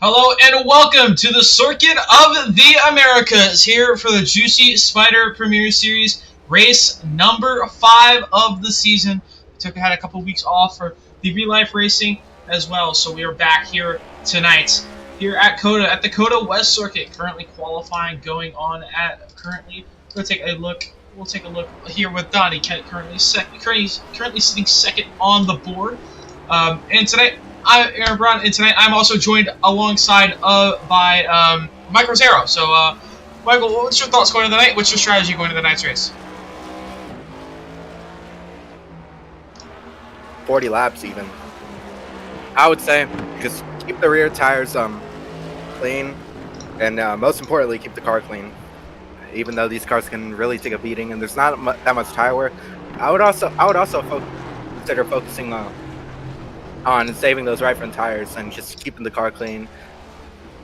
Hello and welcome to the Circuit of the Americas here for the JuicySpydr Premier Series race number 5 of the season. Had a couple weeks off for the real life racing as well, so we are back here tonight here at COTA at the COTA West Circuit. Currently qualifying going on at currently. We'll take a look. We'll take a look here with Donnie Kent currently sitting second on the board, and tonight. I'm Aaron Brown, and tonight I'm also joined alongside by Mike Rosero. So, Michael, what's your thoughts going into the night? What's your strategy going into the night's race? 40 laps even. I would say just keep the rear tires clean, and most importantly, keep the car clean. Even though these cars can really take a beating, and there's not that much tire wear, I would also consider focusing on saving those right front tires and just keeping the car clean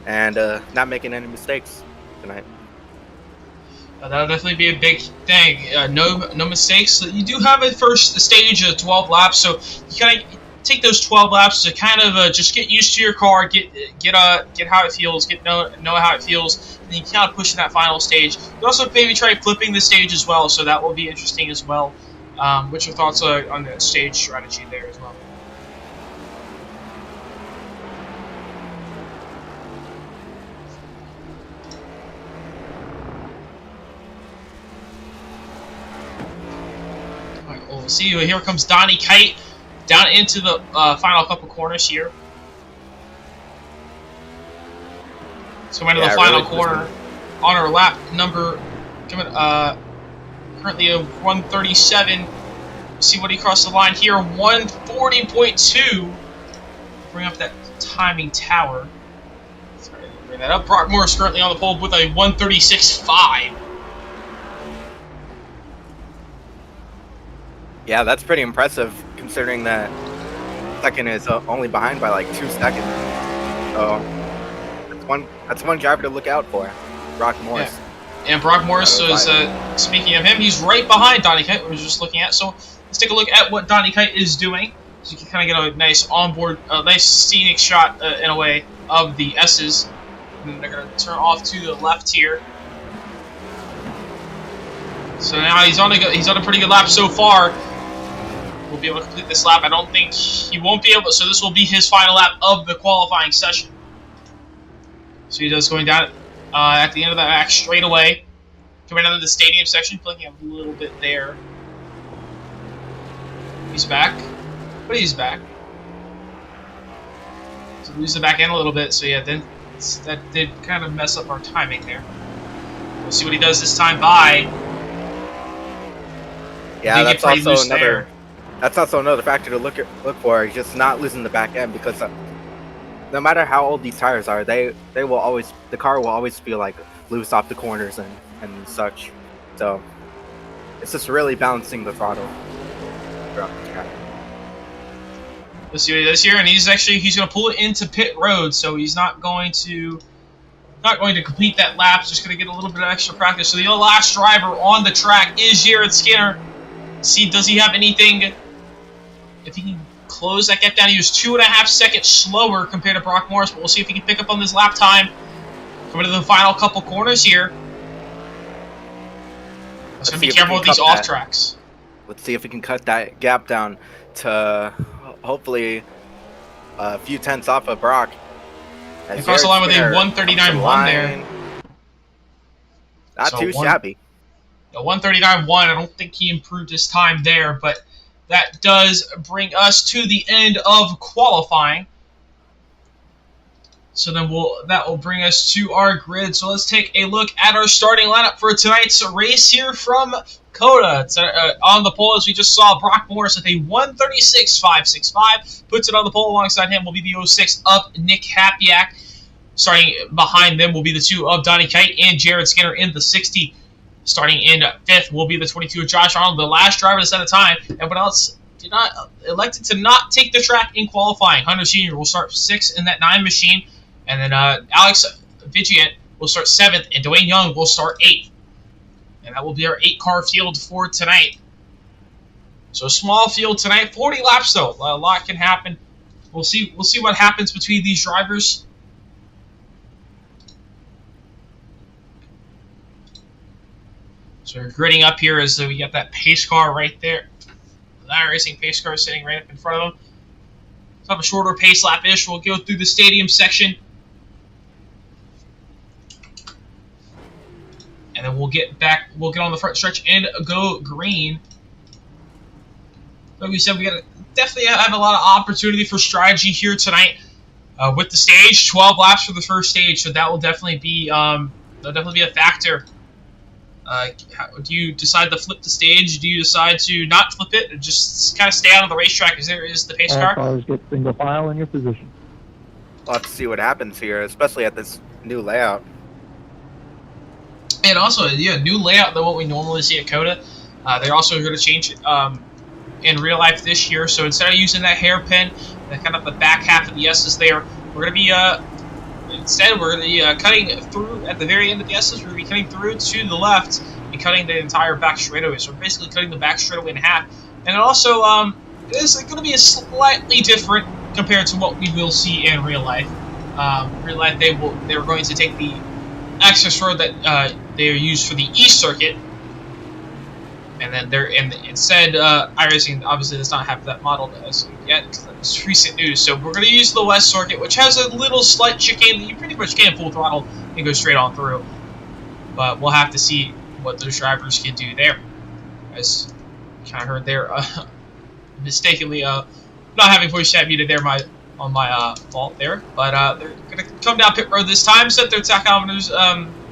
and not making any mistakes tonight. That'll definitely be a big thing. No mistakes. So you do have a first stage of 12 laps, so you kind of take those 12 laps to kind of just get used to your car, get how it feels, know how it feels, and you kind of push in that final stage. You also maybe try flipping the stage as well, so that will be interesting as well. What's your thoughts on the stage strategy there as well? We'll see. Here comes Donnie Kite down into the final couple corners here. So we're into the final corner on our lap number currently a 137. We'll see what he crossed the line here. 140.2. Bring up that timing tower. Sorry, bring that up. Brock Morris currently on the pole with a 136.5. Yeah, that's pretty impressive considering that second is only behind by like 2 seconds. So that's one driver to look out for, Brock Morris. Yeah. And Brock Morris was speaking of him, he's right behind Donnie Kite. We were just looking at. So let's take a look at what Donnie Kite is doing, so you can kind of get a nice onboard, nice scenic shot in a way of the S's. And then they're gonna turn off to the left here. So now he's on a pretty good lap so far. Will be able to complete this lap. I don't think he won't be able. So this will be his final lap of the qualifying session. So he does going down at the end of the back straight away. Coming out of the stadium section, picking up a little bit there. He's back, but he's back. So lose the back end a little bit. So yeah, then that did kind of mess up our timing there. We'll see what he does this time by. Yeah, that's also another factor to look for, just not losing the back end, because no matter how old these tires are, the car will always feel like loose off the corners and such. So it's just really balancing the throttle throughout the track. Let's see what he does here, and he's going to pull it into pit road, so he's not going to complete that lap. Just going to get a little bit of extra practice. So the last driver on the track is Jared Skinner. See, does he have anything? If he can close that gap down, he was 2.5 seconds slower compared to Brock Morris, but we'll see if he can pick up on this lap time. Coming to the final couple corners here. Let's be careful with these off tracks. Let's see if we can cut that gap down to hopefully a few tenths off of Brock. He crossed the line with a 139.1 there. Not too shabby. A 139.1. I don't think he improved his time there, but that does bring us to the end of qualifying. So then that will bring us to our grid. So let's take a look at our starting lineup for tonight's race here from COTA. On the pole, as we just saw, Brock Morris with a 136.565. Puts it on the pole. Alongside him will be the 06 of Nick Hapiak. Starting behind them will be the 2 of Donnie Kite and Jared Skinner in the 60. Starting in 5th will be the 22 of Josh Arnold, the last driver to set a time. Everyone else elected to not take the track in qualifying. Hunter Sr. will start 6th in that 9 machine. And then Alex Vigilant will start 7th, and Dwayne Young will start 8th. And that will be our 8-car field for tonight. So a small field tonight, 40 laps though. A lot can happen. We'll see what happens between these drivers. So we're gridding up here as we got that pace car right there. That racing pace car sitting right up in front of them. So have a shorter pace lap-ish. We'll go through the stadium section. And then we'll get on the front stretch and go green. Like we said, we got to definitely have a lot of opportunity for strategy here tonight with the stage. 12 laps for the first stage, so that will definitely be a factor. Do you decide to flip the stage? Do you decide to not flip it and just kind of stay out of the racetrack as there is the pace car? All cars get single file in your position. We'll have to see what happens here, especially at this new layout. And also, yeah, new layout than what we normally see at COTA. They're also going to change it in real life this year. So instead of using that hairpin, kind of the back half of the S's there, we're going to be instead we're going to be cutting through at the very end of the S's. We're going to be cutting through to the left and cutting the entire back straightaway. So we're basically cutting the back straightaway in half. And also, it is going to be a slightly different compared to what we will see in real life. Real life, they're going to take the access road that they are used for the East Circuit, and then instead iRacing obviously does not have that model as yet because that's recent news. So we're going to use the West Circuit, which has a little slight chicane that you pretty much can full throttle and go straight on through. But we'll have to see what those drivers can do there. As you kind of heard there, mistakenly not having voice chat muted there, on my fault there, but they're gonna come down pit road this time, set their tachometers,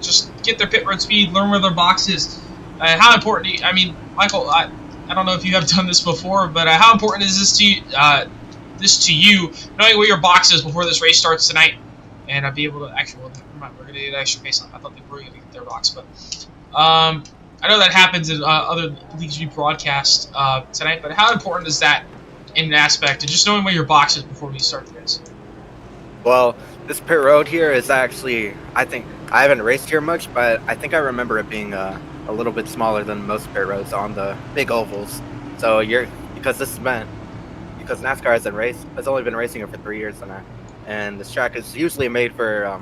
just get their pit road speed, learn where their box is. How important? I mean, Michael, I don't know if you have done this before, but how important is this to you, knowing where your box is before this race starts tonight, and be able to actually, well, never mind, we're gonna get an extra pace lap. I thought they were gonna get their box, but I know that happens in other leagues we broadcast tonight. But how important is that? In an aspect of just knowing where your box is before we start the race. Well, this pit road here is actually, I think, I haven't raced here much, but I think I remember it being a little bit smaller than most pit roads on the big ovals. So because NASCAR has only been racing it for 3 years now, and this track is usually made for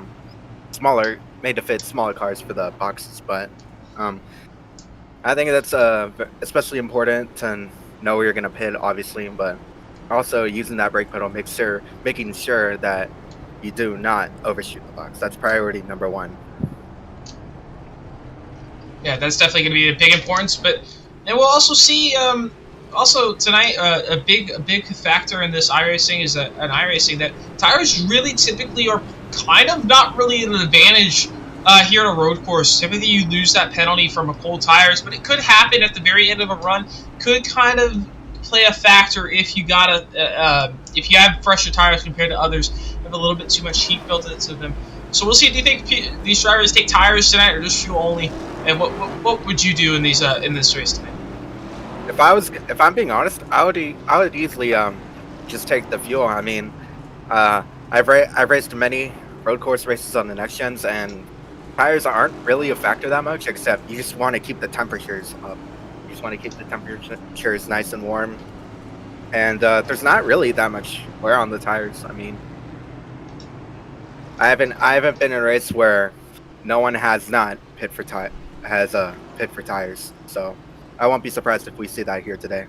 made to fit smaller cars for the boxes. But I think that's especially important to know where you're going to pit, obviously, but also using that brake pedal, making sure that you do not overshoot the box. That's priority number one. Yeah, that's definitely going to be a big importance. But and we'll also see also tonight a big factor in this iRacing is an iRacing that tires really typically are kind of not really an advantage here at a road course. Typically you lose that penalty from a cold tires, but it could happen at the very end of a run. Could kind of play a factor if you got if you have fresher tires compared to others, have a little bit too much heat built into them. So we'll see. Do you think these drivers take tires tonight or just fuel only? And what would you do in these in this race tonight? If I'm being honest, I would easily just take the fuel. I mean, I've raced many road course races on the next gens, and tires aren't really a factor that much, except you just want to keep the temperatures up. You just want to keep the temperatures nice and warm. And there's not really that much wear on the tires. I mean, I haven't been in a race where no one has not pit for tires. So I won't be surprised if we see that here today.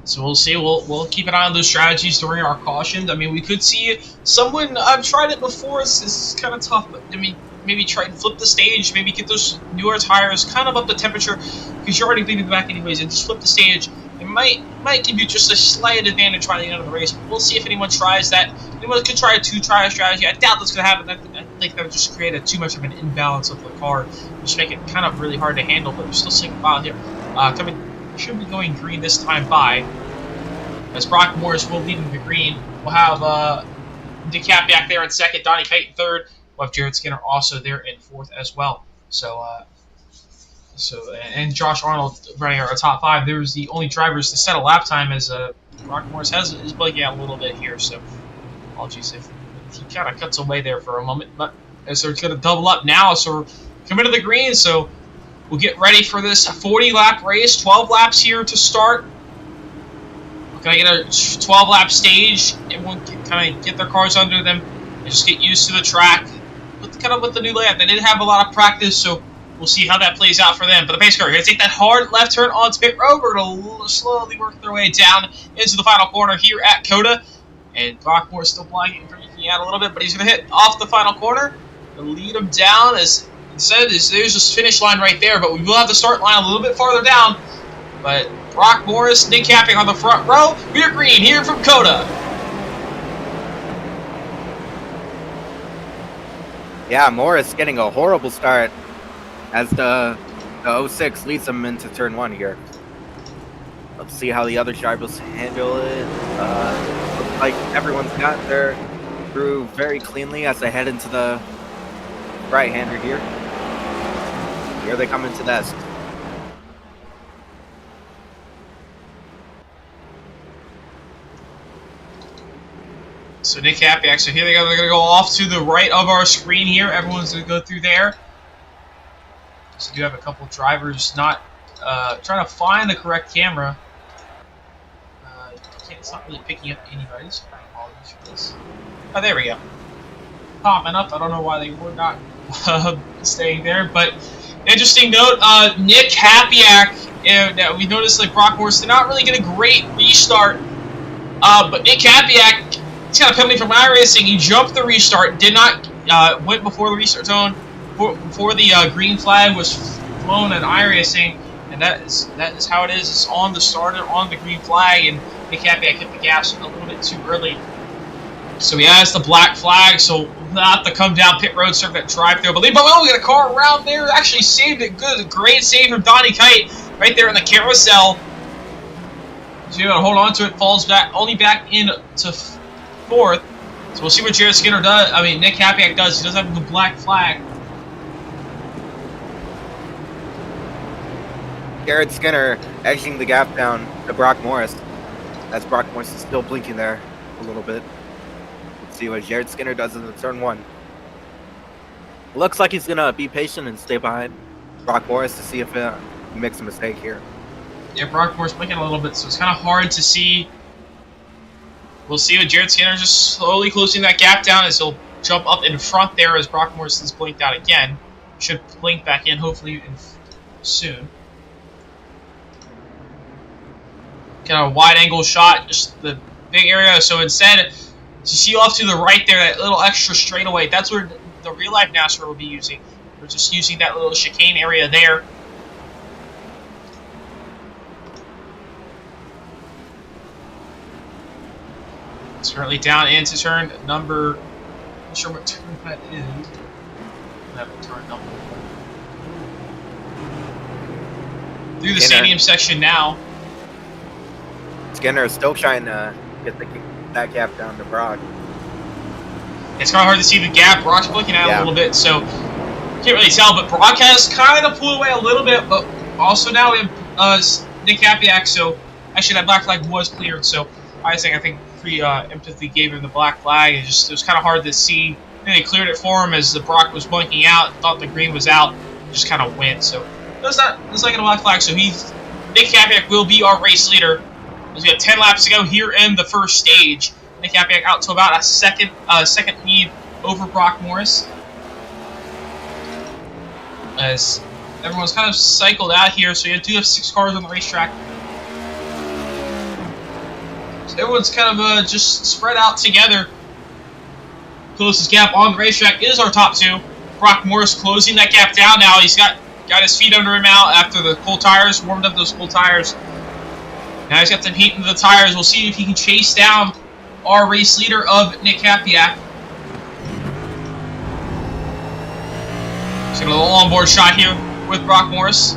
So we'll see. We'll keep an eye on those strategies during our cautions. I mean, we could see someone. I've tried it before. It's kind of tough, but I mean, maybe try and flip the stage. Maybe get those newer tires kind of up the temperature because you're already bleeding the back anyways, and just flip the stage. It might give you just a slight advantage by the end of the race. But we'll see if anyone tries that. Anyone could try a two-tire strategy. I doubt that's going to happen. I think that would just create too much of an imbalance of the car, just make it kind of really hard to handle. But we're still single file here. Should be going green this time by. As Brock Morris will lead in the green. We'll have DeCap back there in second, Donnie Pate in third. We'll have Jared Skinner also there in fourth as well. And Josh Arnold running our top five. There's the only drivers to set a lap time as Brock Morris is blinking out a little bit here. So apologies if he kind of cuts away there for a moment. But as they're going to double up now, so we're coming to the green. So we'll get ready for this 40-lap race. 12 laps here to start. We're going to get a 12-lap stage, and we'll kind of get their cars under them and just get used to the track. With the new layout, they didn't have a lot of practice, so we'll see how that plays out for them. But the pace car are going to take that hard left turn onto pit road. We're going to slowly work their way down into the final corner here at COTA. And Brockmore is still blocking, freaking out a little bit, but he's going to hit off the final corner to lead him down. As said, there's this finish line right there, but we will have the start line a little bit farther down. But Brock Morris, Nick Capping on the front row. We are green here from COTA. Yeah, Morris getting a horrible start as the 06 leads them into turn 1 here. Let's see how the other drivers handle it. Looks like everyone's got their through very cleanly as they head into the right-hander here. Here they come into this. So Nick Capiak, so here they go. They're going to go off to the right of our screen here. Everyone's going to go through there. So we do have a couple of drivers not trying to find the correct camera. It's not really picking up anybody's. Apologies for this. Oh, there we go. Popping up. I don't know why they were not staying there, but interesting note. Nick Capiak. We noticed like Brock Morris did not really get a great restart, but Nick Capiak. He's got a penalty from iRacing. He jumped the restart, did not went before the restart zone, before the green flag was flown at iRacing, and that is how it is. It's on the starter, on the green flag, and Nick Capiak hit the gas a little bit too early. So he has the black flag, so not to come down pit road, serve that drive through. But we got a car around there, actually saved it good, great save from Donnie Kite right there in the carousel. So you gotta hold on to it, falls back, only back into fourth. So we'll see what Jared Skinner does. I mean, Nick Capiak does. He does have the black flag. Jared Skinner edging the gap down to Brock Morris. As Brock Morris is still blinking there a little bit. Let's see what Jared Skinner does in the turn 1. Looks like he's going to be patient and stay behind Brock Morris to see if he makes a mistake here. Yeah, Brock Morris blinking a little bit, so it's kind of hard to see. We'll see with Jared Skinner just slowly closing that gap down as he'll jump up in front there as Brock Morris is blinked out again. Should blink back in hopefully soon. Kind of a wide angle shot, just the big area. So instead, you see off to the right there, that little extra straightaway. That's where the real life NASCAR will be using. We're just using that little chicane area there. It's currently down into turn number. Not sure what turn that is. That turn number. Through the stadium section now. Skinner is still trying to get that gap down to Brock. It's kind of hard to see the gap. Brock's blinking out a little bit, so can't really tell. But Brock has kind of pulled away a little bit, but also now we have Nick Capiak. So actually, that black flag was cleared. So I think empathy gave him the black flag. It was kind of hard to see. And they cleared it for him as the Brock was blinking out. Thought the green was out. Just kind of went. So that's not like a black flag. So Nick Capiak will be our race leader. We have 10 laps to go here in the first stage. Nick Capiak out to about a second lead over Brock Morris. As everyone's kind of cycled out here, so you do have 6 cars on the racetrack. So everyone's kind of just spread out together. Closest gap on the racetrack is our top 2. Brock Morris closing that gap down now. He's got his feet under him out after the cold tires, warmed up those cold tires. Now he's got some heat into the tires. We'll see if he can chase down our race leader of Nick Capiak. Just got a little onboard shot here with Brock Morris.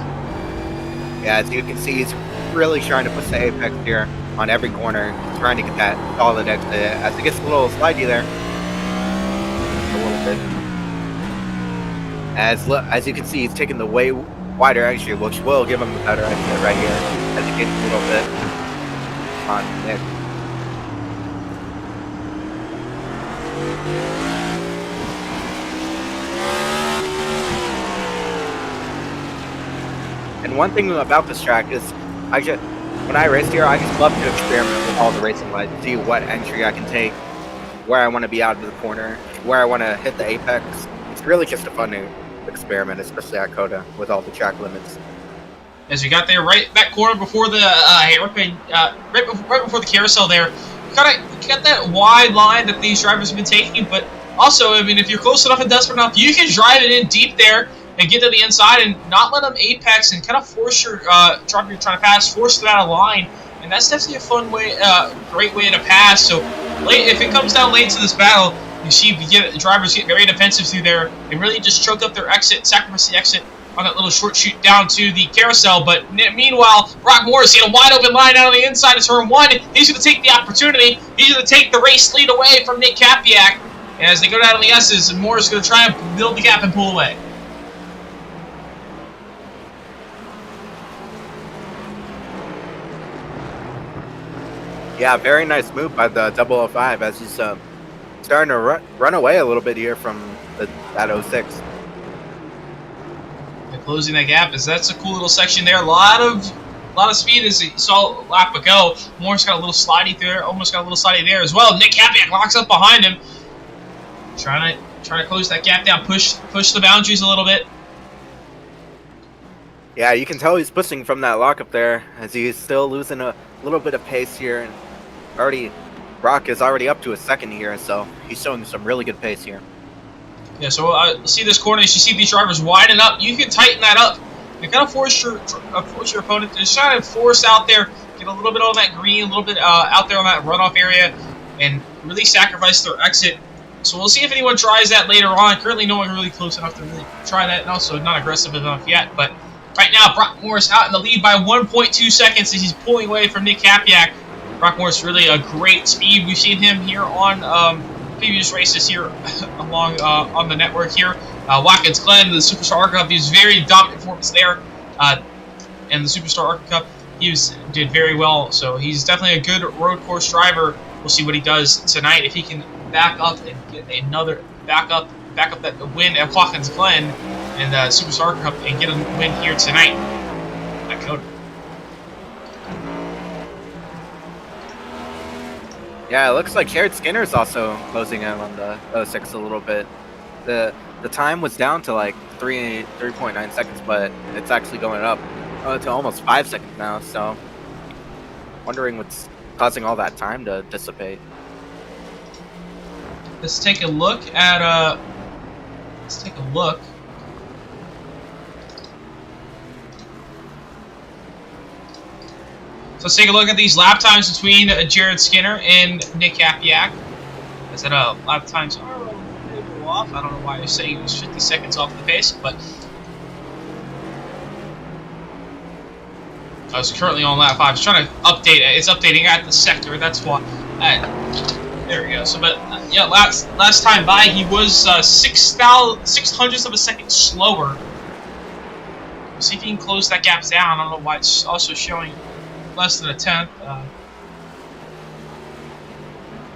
Yeah, as you can see, he's really trying to push the apex here on every corner. He's trying to get that solid exit. As it gets a little slidey there. A little bit. As you can see, he's taking the way wider exit, which will give him a better exit right here. As he gets a little bit on Nick. And one thing about this track is, when I race here, I just love to experiment with all the racing lights, see what entry I can take, where I want to be out of the corner, where I want to hit the apex. It's really just a fun experiment, especially at COTA with all the track limits. As we got there, right that corner before the hairpin, right before the carousel there, you got that wide line that these drivers have been taking. But also, I mean, if you're close enough and desperate enough, you can drive it in deep there and get to the inside and not let them apex and kind of force your driver you're trying to pass, force them out of line. And that's definitely a fun way, great way to pass. So late, if it comes down late to this battle, you see drivers get very defensive through there and really just choke up their exit, sacrifice the exit on that little short shoot down to the carousel. But meanwhile, Brock Morris had a wide open line out on the inside of turn 1. He's going to take the opportunity. He's going to take the race lead away from Nick Kapiak. And as they go down on the S's, Morris is going to try and build the gap and pull away. Yeah, very nice move by the 005 as he's starting to run away a little bit here from that 06. Closing that gap, as that's a cool little section there. A lot of speed as you saw a lap ago. Morris got a little slidey there, almost got a little slidey there as well. Nick Kapiak locks up behind him, trying to close that gap down, push the boundaries a little bit. Yeah, you can tell he's pushing from that lockup there as he's still losing a little bit of pace here, and Brock is already up to a second here, so he's showing some really good pace here. Yeah, so see this corner, as you see these drivers widen up, you can tighten that up. You kind of force your opponent to just try to force out there, get a little bit on that green, a little bit out there on that runoff area, and really sacrifice their exit. So we'll see if anyone tries that later on. Currently, no one really close enough to really try that, and also not aggressive enough yet. But right now, Brock Morris out in the lead by 1.2 seconds as he's pulling away from Nick Kapiak. Brock Morris really a great speed. We've seen him here on previous races here along on the network here. Watkins Glen, the Superstar ARCA Cup, he was very dominant performance there. And the Superstar ARCA Cup, did very well. So he's definitely a good road course driver. We'll see what he does tonight. If he can back up and get another back up that win at Watkins Glen and the Superstar ARCA Cup and get a win here tonight at COTA. Yeah, it looks like Jared Skinner's also closing in on the 06 a little bit. The time was down to like 3.9 seconds, but it's actually going up to almost 5 seconds now. So, wondering what's causing all that time to dissipate. Let's take a look at So let's take a look at these lap times between Jared Skinner and Nick Kapiak. I said lap times are a little off. I don't know why you're saying it was 50 seconds off the pace, but I was currently on lap 5. I was trying to update it. It's updating at the sector. That's why. There we go. So, but yeah, last time by he was 6 hundredths of a second slower. Let's see if he can close that gap down. I don't know why it's also showing less than a tenth.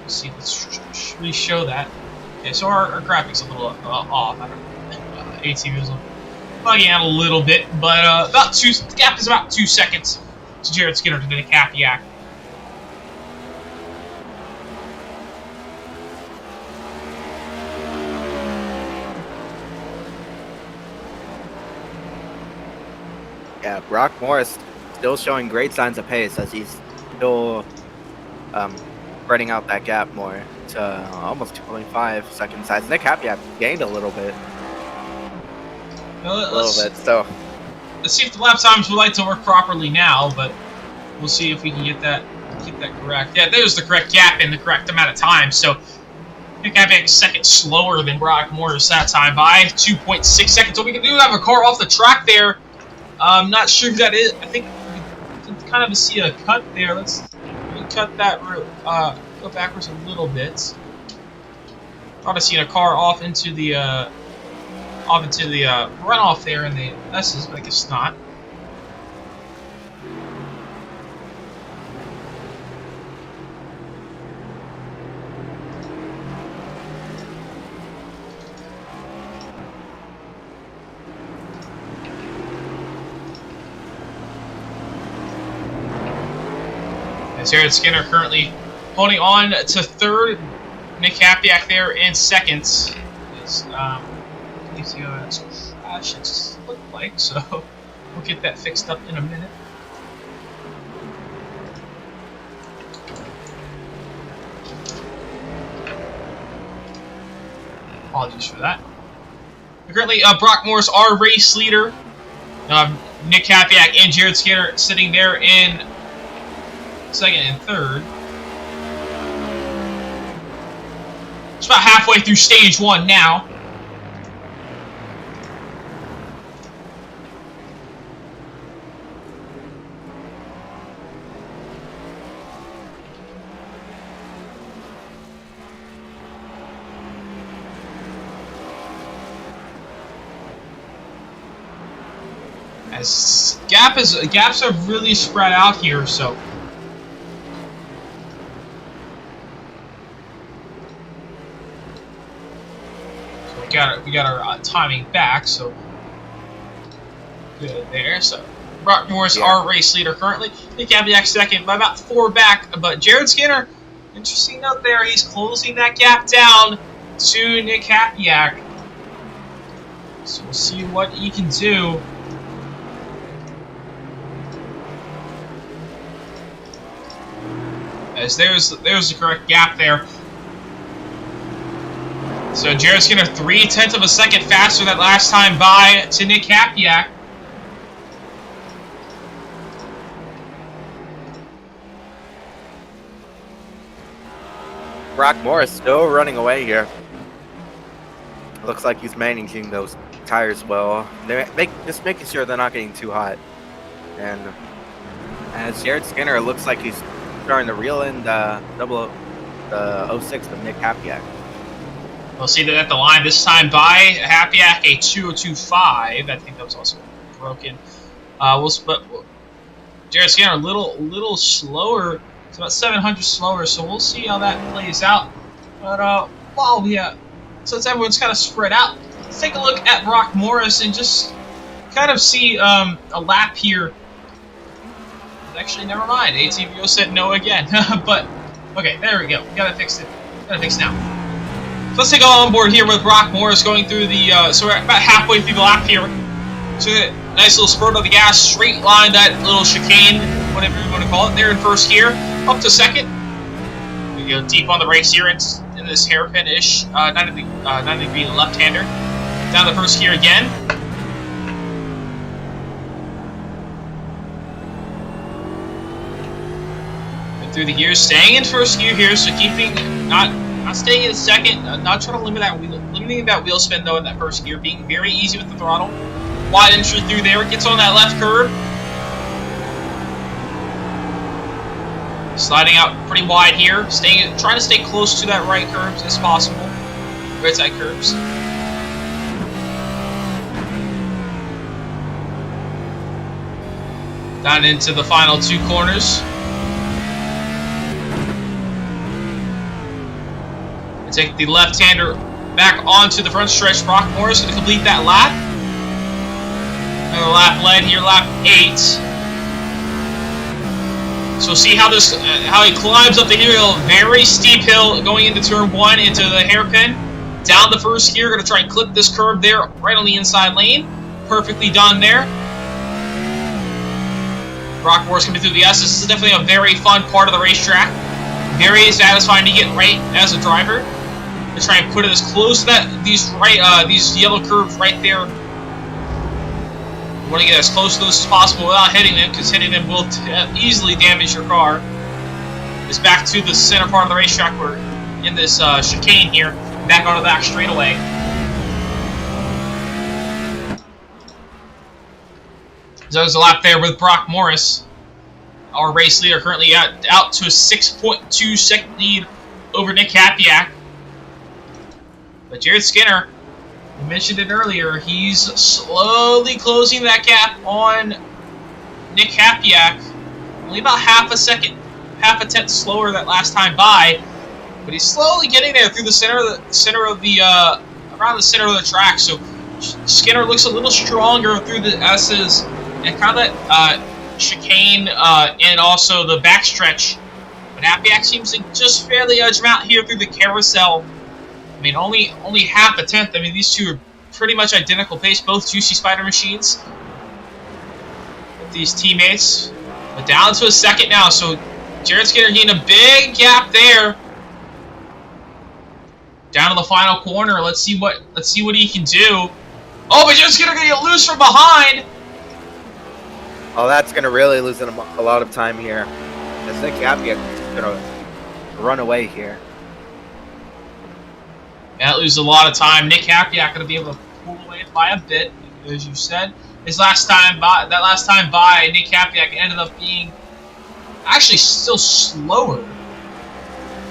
Let's see. Let's re-show that. Okay, so our graphics a little off. I don't know. ATV was bugging out a little bit, but the gap is about 2 seconds to Jared Skinner to Nick Kapiak. Yeah, Brock Morris still showing great signs of pace as he's still spreading out that gap more to almost 2.5 seconds. As Nick Kapiak gained a little bit. So let's see if the lap times would like to work properly now, but we'll see if we can get that correct. Yeah, there's the correct gap in the correct amount of time. So Nick Kapiak is a second slower than Brock Morris that time by 2.6 seconds. So we do have a car off the track there. I'm not sure who that is. I think we can kind of see a cut there. Let's cut that, go backwards a little bit. Thought I seen a car off into the runoff there in the S's, but I guess not. Jared Skinner currently holding on to third. Nick Kapiak there in second. crash, it's looked like, so we'll get that fixed up in a minute. Apologies for that. Currently, Brock Morris, our race leader. Nick Kapiak and Jared Skinner sitting there in second and third. It's about halfway through stage 1 now. As gaps are really spread out here, so we got our timing back, so good there. So Brock Morris, our race leader currently. Nick Kapiak second by about 4 back, but Jared Skinner, interesting note there, he's closing that gap down to Nick Kapiak. So we'll see what he can do. As there's the correct gap there. So Jared Skinner 0.3 of a second faster that last time by to Nick Kapiak. Brock Morris still running away here. Looks like he's managing those tires well. They're just making sure they're not getting too hot. And as Jared Skinner looks like he's starting to reel in the 06 of Nick Kapiak. We'll see that at the line this time by Kapiak, a 2:02.5. I think that was also broken. Jared Skinner a little slower. It's about 700 slower, so we'll see how that plays out. But since everyone's kind of spread out, let's take a look at Brock Morris and just kind of see a lap here. Actually, never mind. ATVO said no again. But, okay, there we go. Gotta fix it. Gotta fix it now. So let's take all on board here with Brock Morris going through the, so we're about halfway through the lap here. So nice little spurt of the gas, straight line, that little chicane, whatever you want to call it, there in first gear. Up to second. We go deep on the brakes here in this hairpin-ish, 90-degree left-hander. Down the first gear again. Through the gears, staying in first gear here, so keeping not staying in second, not trying to limiting that wheel spin though in that first gear, being very easy with the throttle. Wide entry through there, gets on that left curve, sliding out pretty wide here, trying to stay close to that right curves as possible, right side curves. Down into the final 2 corners. Take the left-hander back onto the front stretch. Brock Morris to complete that lap. Another lap led here, lap 8. So see how he climbs up the hill. Very steep hill going into turn 1 into the hairpin. Down the first gear, going to try and clip this curve there, right on the inside lane. Perfectly done there. Brock Morris coming through the S. This is definitely a very fun part of the racetrack. Very satisfying to get right as a driver. To try and put it as close to these yellow curves right there. You want to get as close to those as possible without hitting them, because hitting them will easily damage your car. It's back to the center part of the racetrack. We're in this chicane here, back onto the back straightaway. So there's a lap there with Brock Morris, our race leader, currently out to a 6.2 second lead over Nick Kapiak. But Jared Skinner, we mentioned it earlier, he's slowly closing that gap on Nick Kapiak. Only about half a tenth slower that last time by, but he's slowly getting there through the around the center of the track. So Skinner looks a little stronger through the S's and kind of that chicane and also the backstretch. But Kapiak seems to just fairly edge him out here through the carousel. I mean, only half a tenth. I mean, these two are pretty much identical pace, both JuicySpydr machines. With these teammates. But down to a second now, so Jared Skinner getting a big gap there. Down to the final corner. Let's see what he can do. Oh, but Jared Skinner gonna get loose from behind. Oh, that's gonna really lose him a lot of time here. As Nick Capiak is gonna run away here. That loses a lot of time. Nick Capiak gonna be able to pull away by a bit, as you said. That last time by, Nick Capiak ended up being actually still slower.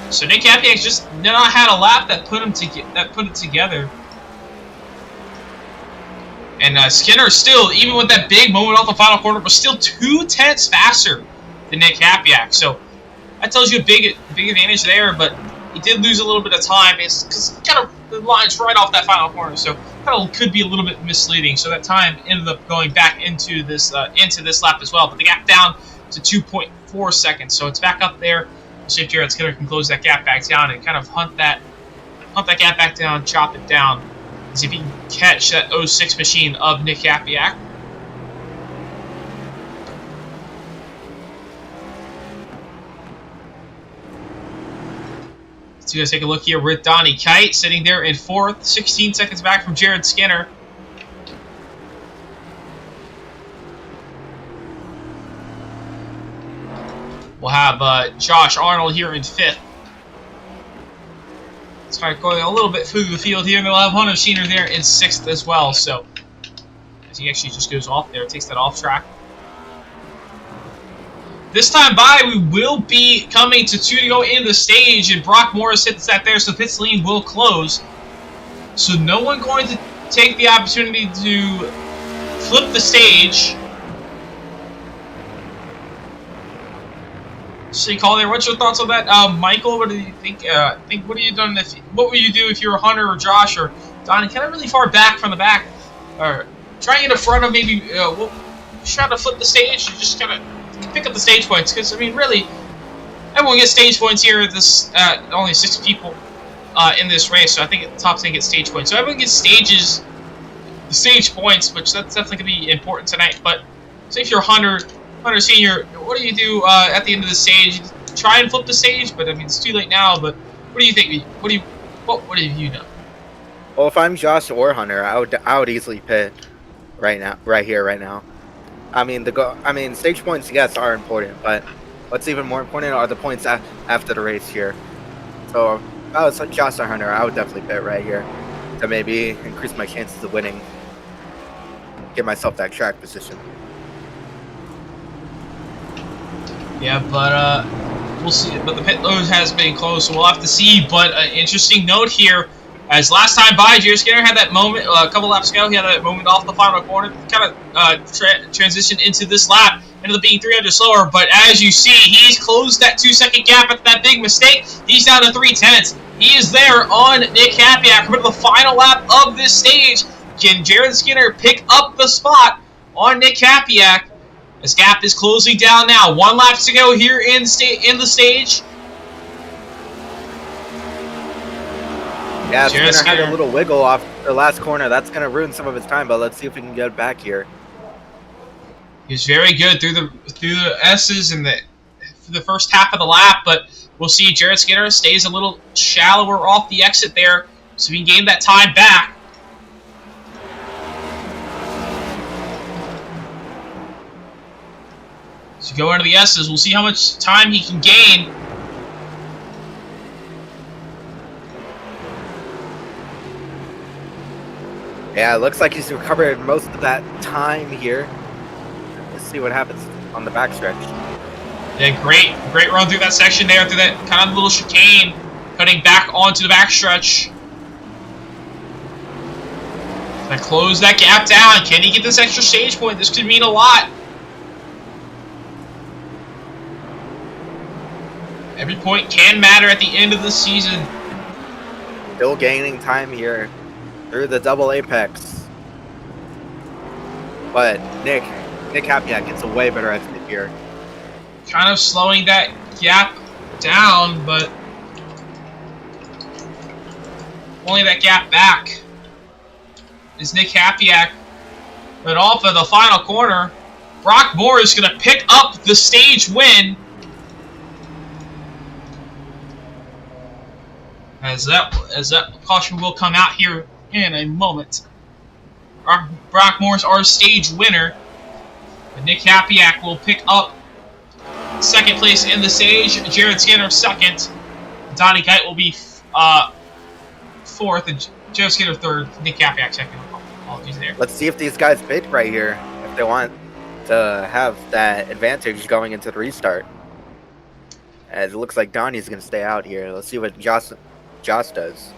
So Nick Capiak just did not had a lap that put it together. And Skinner still, even with that big moment off the final corner, was still 2/10 faster than Nick Capiak. So that tells you a big advantage there. But he did lose a little bit of time because kind of the line's right off that final corner. So kind of could be a little bit misleading. So that time ended up going back into this lap as well. But the gap down to 2.4 seconds. So it's back up there. We'll see if Jared Skinner can close that gap back down and kind of hunt that gap back down, chop it down. See if he can catch that 06 machine of Nick Capiak. So let's take a look here with Donnie Kite sitting there in 4th, 16 seconds back from Jared Skinner. We'll have Josh Arnold here in 5th. It's kind of going a little bit through the field here, and they'll have Hunter Sheener there in 6th as well. So, as he actually just goes off there, takes that off track. This time by, we will be coming to 2 to go in the stage, and Brock Morris hits that there, so pits lane will close. So no one going to take the opportunity to flip the stage. So you call there. What's your thoughts on that, Michael? What do you think? What would you do if you were Hunter or Josh or Donnie? Kind of really far back from the back, or trying to get in front of maybe. Try to flip the stage. You just kind of pick up the stage points because I mean, really, everyone gets stage points here. At this only 6 people in this race, so I think the top 10 get stage points. So everyone gets the stage points, which that's definitely gonna be important tonight. But say if you're Hunter Senior, what do you do at the end of the stage? Try and flip the stage, but I mean it's too late now. But what do you think? What have you done? Well, if I'm Josh or Hunter, I would easily pit right now. I mean stage points, yes, are important, but what's even more important are the points after the race here. So if I was Josh or Hunter, I would definitely pit right here to maybe increase my chances of winning, get myself that track position. Yeah, but we'll see. But the pit road has been closed, so we'll have to see. But an interesting note here, as last time by, Jared Skinner had that moment a couple laps ago. He had that moment off the final corner, kind of transitioned into this lap, ended up being 300 slower. But as you see, he's closed that 2-second gap after that big mistake. He's down to 3/10. He is there on Nick Capiak. We're to the final lap of this stage. Can Jared Skinner pick up the spot on Nick Capiak? This gap is closing down now. 1 lap to go here in the stage. Yeah, Skinner had a little wiggle off the last corner. That's going to ruin some of his time, but let's see if we can get it back here. He was very good through the S's in the first half of the lap, but we'll see. Jared Skinner stays a little shallower off the exit there, so we can gain that time back. So go into the S's. We'll see how much time he can gain. Yeah, it looks like he's recovered most of that time here. Let's see what happens on the backstretch. Yeah, great run through that section there, through that kind of little chicane, cutting back onto the backstretch. Gonna close that gap down. Can he get this extra stage point? This could mean a lot. Every point can matter at the end of the season. Still gaining time here through the double apex. But Nick Capiak gets a way better exit here. Kind of slowing that gap down, but only that gap back. is Nick Hapiak. But off of the final corner, Brock Moore is going to pick up the stage win. As that caution will come out here in a moment. Brock Moore's our stage winner. But Nick Hapiak will pick up second place in the stage. Jared Skinner second. Donnie Kite will be fourth, and Jared Skinner third. Nick Hapiak second. Apologies there. Let's see if these guys pit right here if they want to have that advantage going into the restart. As it looks like Donnie's going to stay out here. Let's see what Josh does.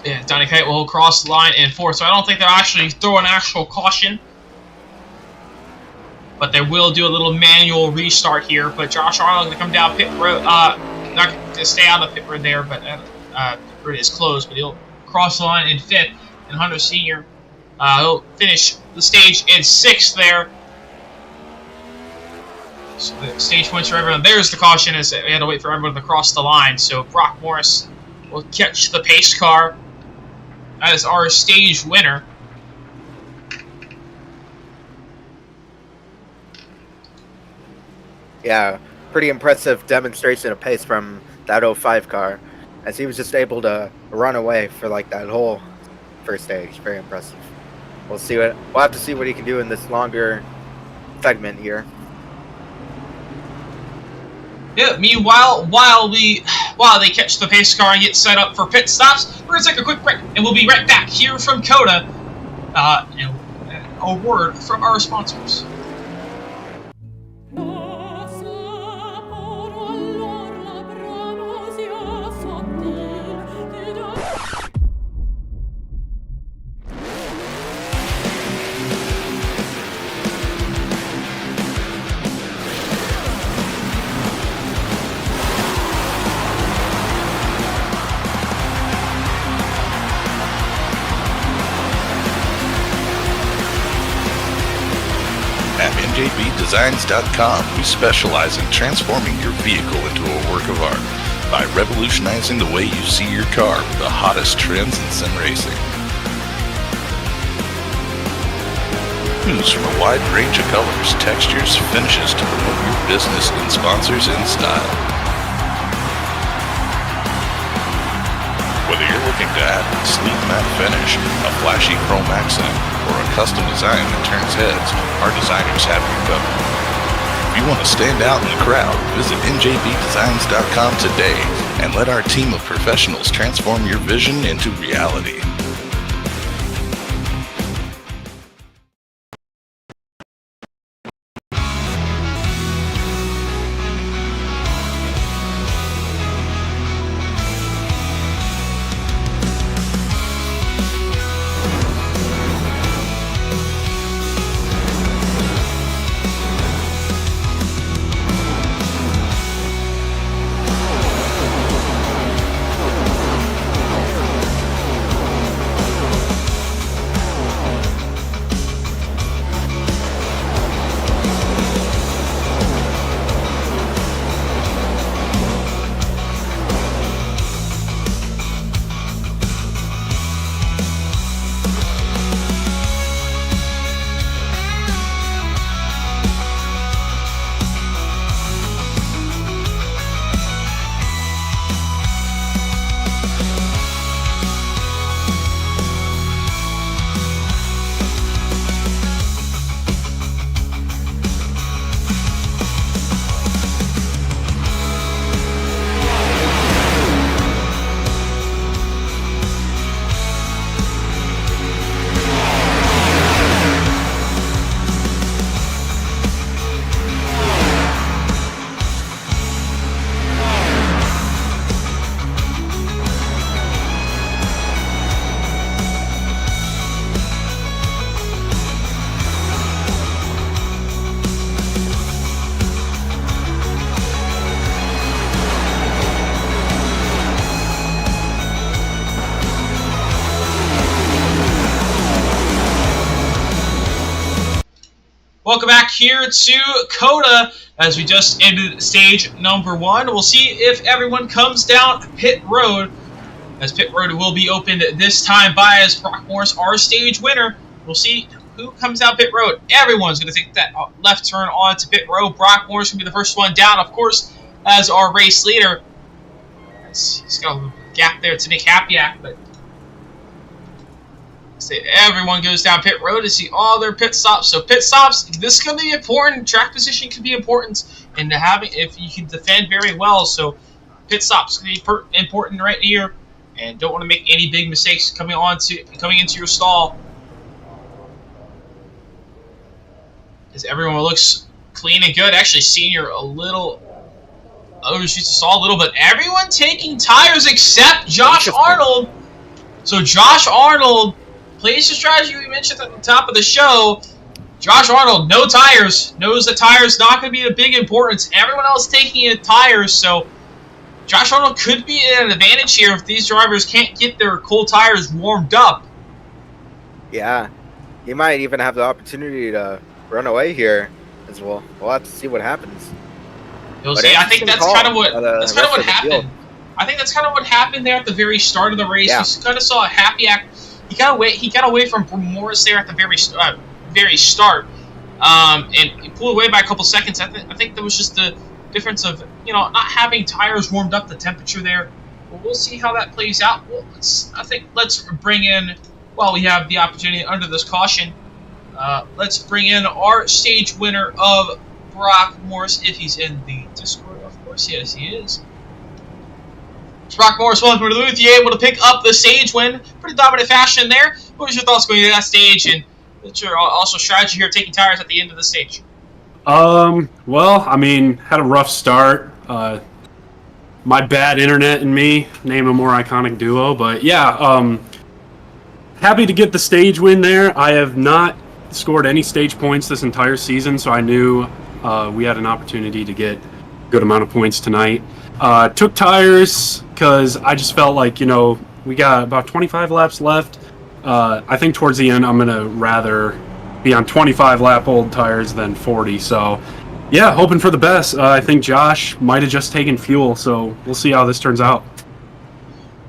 Yeah, Donnie Kite will cross the line in fourth, so I don't think they'll actually throw an actual caution. But they will do a little manual restart here. But Josh Arnold going to come down pit road. Not going to stay out of the pit road there, but pit road is closed. But he'll cross the line in fifth. And Hunter Sr. He'll finish the stage in sixth there. So the stage points for everyone. There's the caution as we had to wait for everyone to cross the line. So Brock Morris will catch the pace car as our stage winner. Yeah, pretty impressive demonstration of pace from that 05 car, as he was just able to run away for like that whole first stage. Very impressive. We'll have to see what he can do in this longer segment here. Yeah, meanwhile, while they catch the pace car and get set up for pit stops, we're going to take a quick break, and we'll be right back here from COTA. And a word from our sponsors. At NJBDesigns.com, we specialize in transforming your vehicle into a work of art by revolutionizing the way you see your car with the hottest trends in sim racing. Choose from a wide range of colors, textures, finishes to promote your business and sponsors in style. Whether you're looking to add a sleek matte finish, a flashy chrome accent, or a custom design that turns heads, our designers have you covered. If you want to stand out in the crowd, visit njbdesigns.com today and let our team of professionals transform your vision into reality. Welcome back here to COTA as we just ended stage number 1. We'll see if everyone comes down pit road as pit road will be opened this time by as Brock Morris, our stage winner. We'll see who comes out pit road. Everyone's going to take that left turn onto pit road. Brock Morris will be the first one down, of course, as our race leader. He's got a little gap there to Nick Hapiak, but everyone goes down pit road to see all their pit stops. So pit stops, this is going to be important. Track position can be important, and having if you can defend very well. So pit stops can be important right here, and don't want to make any big mistakes coming into your stall. As everyone looks clean and good. Actually, Senior a little overshoots the stall a little, but everyone taking tires except Josh Arnold. So Josh Arnold plays the strategy we mentioned at the top of the show. Josh Arnold, no tires. Knows that tires not going to be a big importance. Everyone else taking in tires, so Josh Arnold could be at an advantage here if these drivers can't get their cold tires warmed up. Yeah, he might even have the opportunity to run away here as well. We'll have to see what happens. You'll see. I think that's kind of what happened. I think that's kind of what happened there at the very start of the race. Yeah. You kind of saw a Hapiak. He got away from Morris there at the very start, and he pulled away by a couple seconds. I think that was just the difference of not having tires warmed up, the temperature there. But we'll see how that plays out. Well, let's bring in, while we have the opportunity under this caution, let's bring in our stage winner of Brock Morris, if he's in the Discord. Of course, yes, he is. Brock Morris, welcome to the booth. You able to pick up the stage win, pretty dominant fashion there. What was your thoughts going to that stage, and what's your also strategy here taking tires at the end of the stage? Well, I mean, had a rough start. My bad internet and me, name a more iconic duo, but yeah, happy to get the stage win there. I have not scored any stage points this entire season, so I knew we had an opportunity to get a good amount of points tonight. Took tires because I just felt like, we got about 25 laps left. I think towards the end I'm going to rather be on 25 lap old tires than 40. So, yeah, hoping for the best. I think Josh might have just taken fuel, so we'll see how this turns out.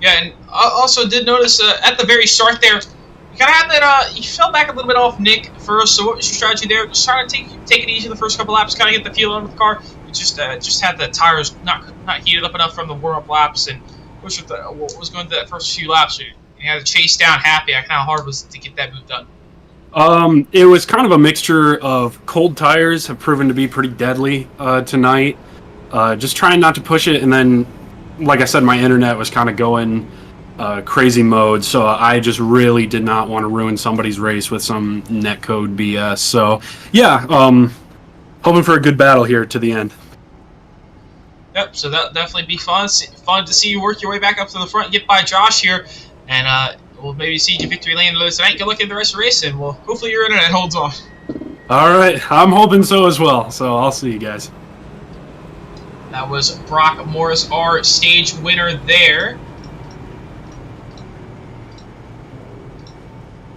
Yeah, and I also did notice at the very start there, you kind of had that, you fell back a little bit off Nick first, so what was your strategy there? Just trying to take it easy the first couple laps, kind of get the feel out of the car. You just had the tires not heated up enough from the warm-up laps, and what was going through that first few laps? You had to chase down Hapiak. How hard was it to get that move done? It was kind of a mixture of cold tires have proven to be pretty deadly tonight. Just trying not to push it, and then, like I said, my internet was kind of going crazy mode, so I just really did not want to ruin somebody's race with some netcode BS. So, yeah, hoping for a good battle here to the end. Yep, so that'll definitely be fun. Fun to see you work your way back up to the front, get by Josh here, and we'll maybe see you victory lane tonight. Good luck in the rest of the race, and hopefully your internet holds on. All right, I'm hoping so as well, so I'll see you guys. That was Brock Morris, our stage winner there.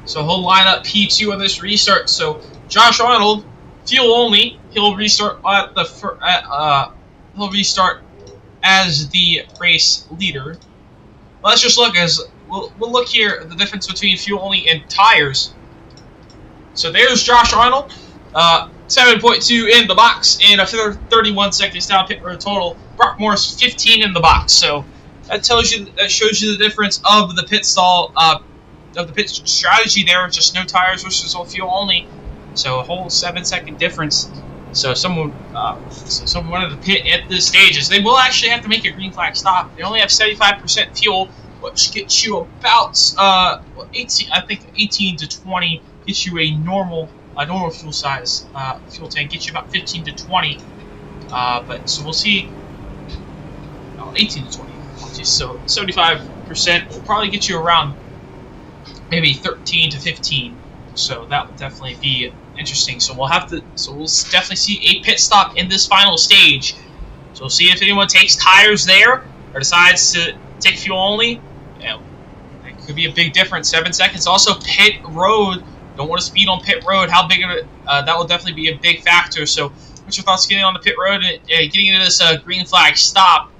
So he'll line up P2 on this restart. So Josh Arnold, fuel only. He'll restart at he'll restart as the race leader. Let's just look we'll look here at the difference between fuel only and tires. So there's Josh Arnold, 7.2 in the box, and a 31 seconds down pit road total. Brock Morris 15 in the box. So that shows you the difference of the pit stall of the pit strategy there. Just no tires versus all fuel only. So a whole 7-second difference. So someone wanted to pit at this stage, is they will actually have to make a green flag stop. They only have 75% fuel, which gets you about 18 to 20 gets you a normal fuel size fuel tank, gets you about 15 to 20. But so we'll see. 18 to 20. So 75% will probably get you around maybe 13 to 15. So that will definitely be interesting. So we'll definitely see a pit stop in this final stage. So we'll see if anyone takes tires there or decides to take fuel only. Yeah, that could be a big difference. 7 seconds. Also, pit road. Don't want to speed on pit road. How big of it? That will definitely be a big factor. So, what's your thoughts getting on the pit road and getting into this green flag stop?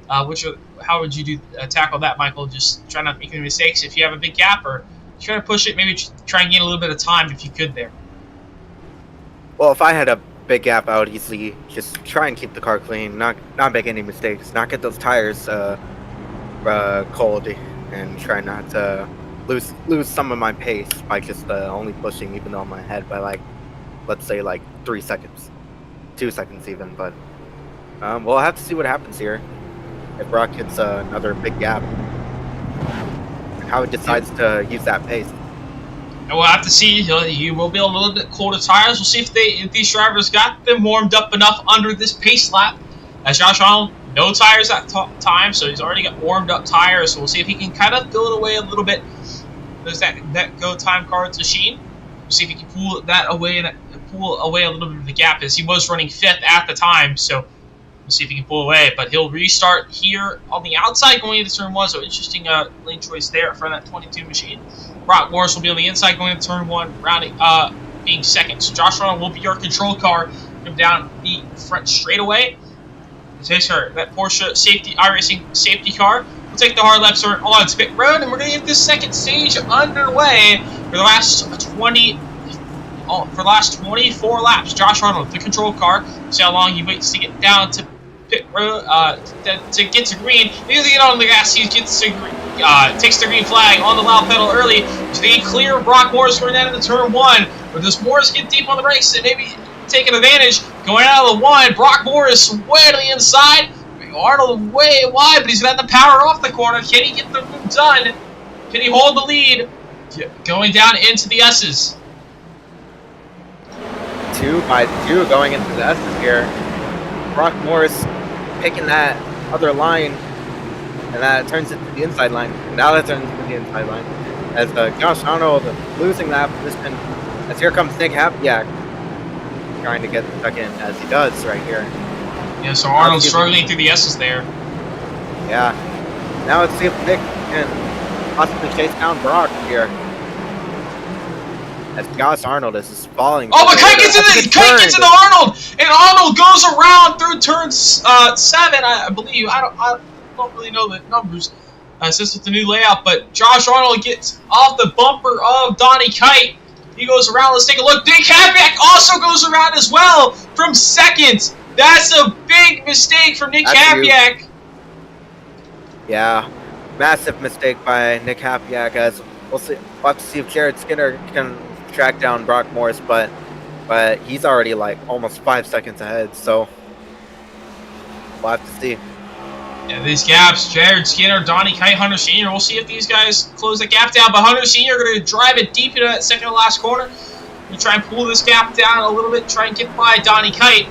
What's how would you tackle that, Michael? Just try not to make any mistakes if you have a big gap, or try to push it, maybe try and gain a little bit of time if you could there. Well, if I had a big gap, I would easily just try and keep the car clean, not make any mistakes, not get those tires cold, and try not to lose some of my pace by just only pushing, even though I'm ahead by like, let's say like 3 seconds, 2 seconds even. But we'll have to see what happens here if Brock hits another big gap, how he decides to use that pace. And we'll have to see. You will be a little bit colder tires. We'll see if these drivers got them warmed up enough under this pace lap. As Josh Arnold, no tires at time, so he's already got warmed up tires. So we'll see if he can kind of fill it away a little bit. There's that Go Time Cards machine. We'll see if he can pull that away and pull away a little bit of the gap, as he was running 5th at the time. So we'll see if he can pull away. But he'll restart here on the outside going into turn 1. So interesting lane choice there for that 22 machine. Brock Morris will be on the inside going into turn 1, rounding being 2nd. So Josh Arnold will be your control car, come down the front straightaway. Takes her that Porsche iRacing safety car. We'll take the hard left turn on to pit road, and we're going to get this second stage underway for the last 24 laps. Josh Arnold, the control car. See how long he waits to get down to pit road to get to green. He doesn't get on the gas. He gets to green. Takes the green flag on the loud pedal early to the clear Brock Morris going down into turn 1. But does Morris get deep on the brakes and maybe taking advantage? Going out of the 1, Brock Morris way to the inside. Arnold way wide, but he's going to have to power off the corner. Can he get the move done? Can he hold the lead? Going down into the S's. 2 by 2 going into the S's here. Brock Morris picking that other line, and that turns it to the inside line. And now that turns to the inside line. As Josh Arnold losing that position. As here comes Nick Hapiak, trying to get stuck in, as he does right here. Yeah, so Arnold's struggling through the S's there. Yeah. Now let's see if Nick can possibly chase down Brock here. As Josh Arnold is just falling. Oh, but Kite gets into Arnold, and Arnold goes around through turn 7, I believe. I don't really know the numbers since with the new layout, but Josh Arnold gets off the bumper of Donnie Kite. He goes around. Let's take a look. Nick Hapiak also goes around as well from 2nd. That's a big mistake from Nick Hapiak. Yeah, massive mistake by Nick Hapiak. As we'll have to see if Jared Skinner can track down Brock Morris, but he's already like almost 5 seconds ahead. So we'll have to see. Yeah, these gaps, Jared Skinner, Donnie Kite, Hunter Sr. We'll see if these guys close the gap down. But Hunter Sr. going to drive it deep into that second to last corner. We try and pull this gap down a little bit, try and get by Donnie Kite.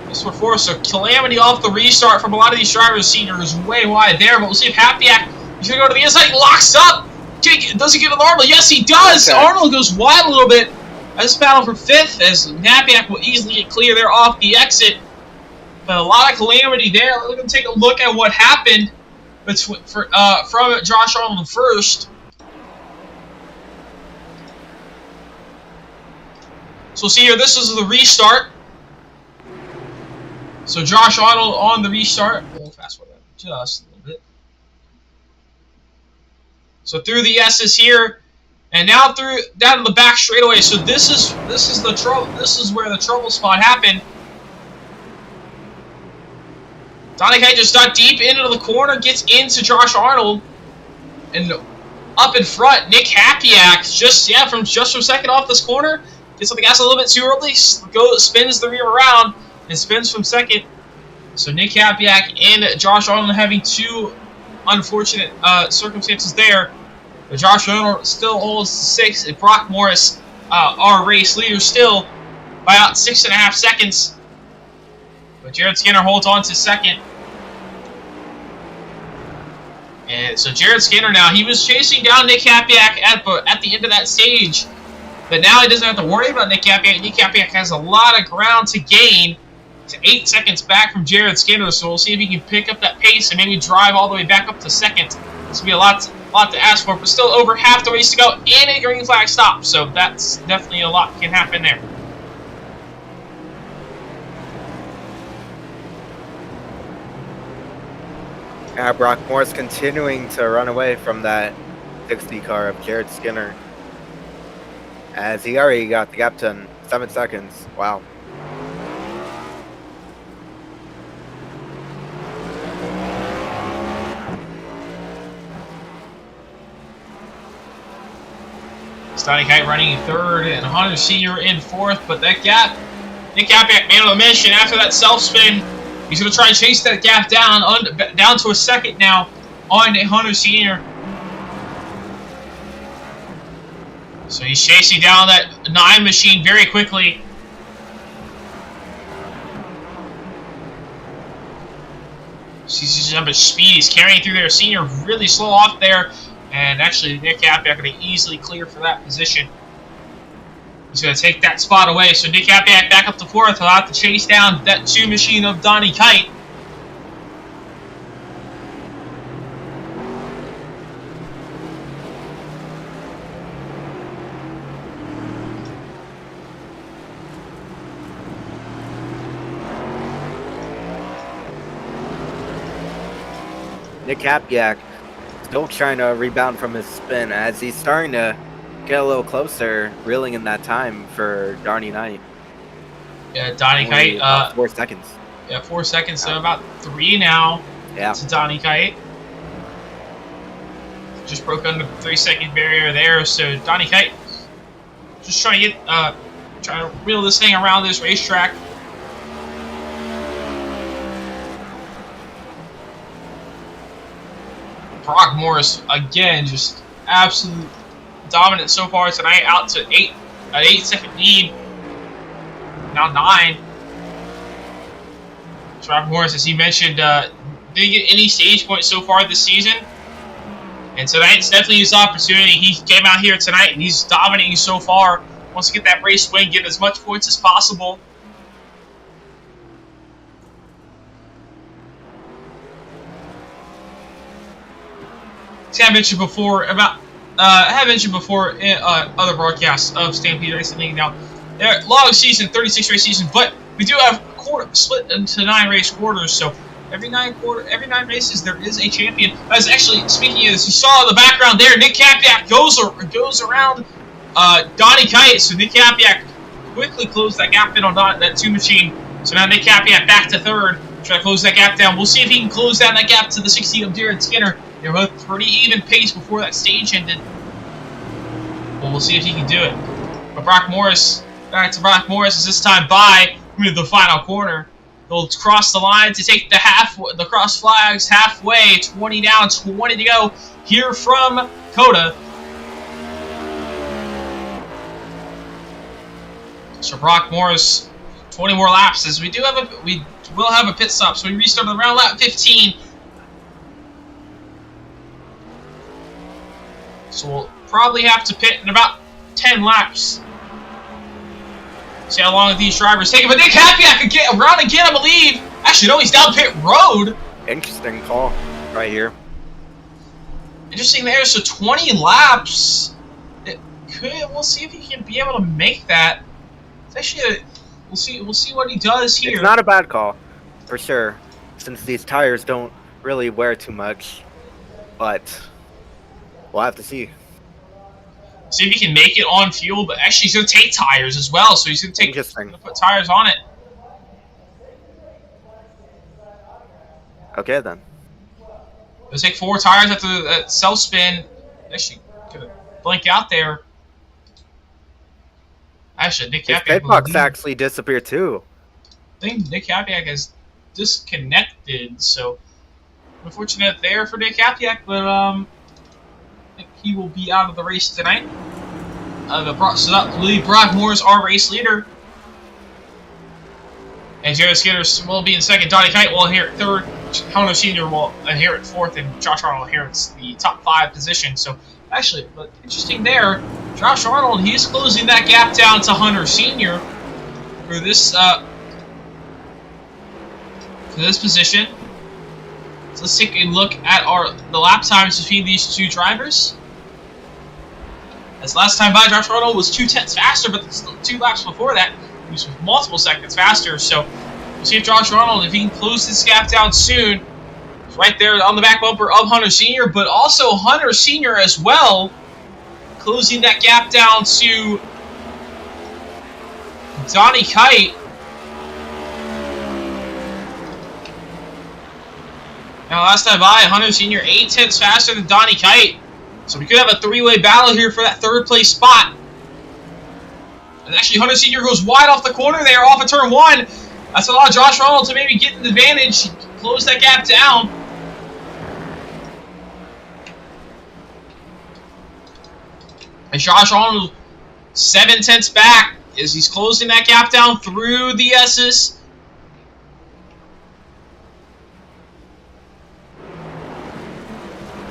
This will force a calamity off the restart from a lot of these drivers. Senior is way wide there, but we'll see if Hapiak is going to go to the inside. He locks up. Does he get an Arnold? Yes, he does. Okay. Arnold goes wide a little bit. This battle for 5th, as Hapiak will easily get clear there off the exit. But a lot of calamity there. We're going to take a look at what happened from Josh Arnold first. So we'll see here, this is the restart. So Josh Arnold on the restart. We'll fast forward that just a little bit. So through the S's here, and now through down to the back straightaway. So this is the trouble. This is where the trouble spot happened. Donnie Kite just got deep into the corner, gets into Josh Arnold, and up in front, Nick Hapiak just from second off this corner, gets on the gas a little bit too early, spins the rear around, and spins from second. So Nick Hapiak and Josh Arnold having 2 unfortunate circumstances there. But Josh Arnold still holds 6th, and Brock Morris, our race leader, still by about 6.5 seconds. But Jared Skinner holds on to 2nd. And so Jared Skinner now, he was chasing down Nick Hapiak at the end of that stage. But now he doesn't have to worry about Nick Hapiak. Nick Hapiak has a lot of ground to gain. To 8 seconds back from Jared Skinner, so we'll see if he can pick up that pace and maybe drive all the way back up to 2nd. This will be a lot to ask for, but still over half the race to go and a green flag stop. So that's definitely a lot can happen there. Brock Morris continuing to run away from that 60 car of Jared Skinner. As he already got the gap to 7 seconds. Wow. Donnie Kite running in third and Hunter Sr. in fourth, but that gap, Nick Capiak made a mission after that self spin. He's going to try and chase that gap down to a second now on Hunter Sr. So he's chasing down that 9 machine very quickly. Sees how much speed he's carrying through there. Senior really slow off there. And actually, Nick Capiak going to easily clear for that position. He's going to take that spot away. So Nick Capiak back up to fourth. He'll have to chase down that 2 machine of Donnie Kite. Nick Capiak still trying to rebound from his spin as he's starting to get a little closer, reeling in that time for Donnie Knight. Yeah, Donnie Kite. 4 seconds. Yeah, 4 seconds, so about 3 now to Donnie Kite. Just broke under the 3-second barrier there, so Donnie Kite just trying to get, trying to reel this thing around this racetrack. Brock Morris, again, just absolute dominant so far tonight, out to an 8-second lead. Now 9. So Brock Morris, as he mentioned, didn't get any stage points so far this season. And tonight's definitely his opportunity. He came out here tonight and he's dominating so far. Wants to get that race win, get as much points as possible. I mentioned before about in other broadcasts of Stampede Racing League. Now, long season, 36 race season, but we do have a quarter split into 9 race quarters. So every 9 races there is a champion. As actually speaking, as you saw in the background there, Nick Capiak goes around Donnie Kite. So Nick Capiak quickly closed that gap in on that 2 machine. So now Nick Capiak back to third, try to close that gap down. We'll see if he can close down that gap to the 16 of Jared Skinner. They're both pretty even pace before that stage ended. Well, we'll see if he can do it. But Brock Morris, back to Brock Morris, is this time by the final corner. They'll cross the line to take the cross flags halfway. 20 down, 20 to go here from COTA. So Brock Morris, 20 more laps. As we will have a pit stop, so we restart around lap 15. So we'll probably have to pit in about 10 laps. See how long these drivers take it. But Nick Capiak could get around and get him a lead. Actually, no, he's down pit road. Interesting call right here. Interesting there. So 20 laps. We'll see if he can be able to make that. It's actually we'll see what he does here. It's not a bad call, for sure, since these tires don't really wear too much. But we'll have to see. See if he can make it on fuel, but actually he's going to take tires as well, so he's going to put tires on it. Okay, then. He'll take 4 tires after that self-spin. Actually, going to blink out there. Actually, Nick Capiak... His pit box actually disappeared, too. I think Nick Capiak has disconnected, so... Unfortunate there for Nick Capiak, but, I think he will be out of the race tonight. So that will leave Brock Morris, our race leader. And Jared Skinner will be in second. Donnie Kite will inherit third. Hunter Sr. will inherit fourth. And Josh Arnold inherits the top 5 position. So, actually, but interesting there. Josh Arnold, he's closing that gap down to Hunter Sr. for this position. So let's take a look at the lap times between these 2 drivers. As last time by, Josh Arnold was 2/10 faster, but the 2 laps before that, he was multiple seconds faster. So we'll see if Josh Arnold, if he can close this gap down soon, right there on the back bumper of Hunter Sr., but also Hunter Sr. as well, closing that gap down to Donnie Kite. Now, last time by, Hunter Sr. 8/10 faster than Donnie Kite. So we could have a three-way battle here for that third place spot. And actually, Hunter Sr. goes wide off the corner there, off of turn 1. That's allowed Josh Arnold to maybe get an advantage, close that gap down. And Josh Arnold 7/10 back as he's closing that gap down through the S's.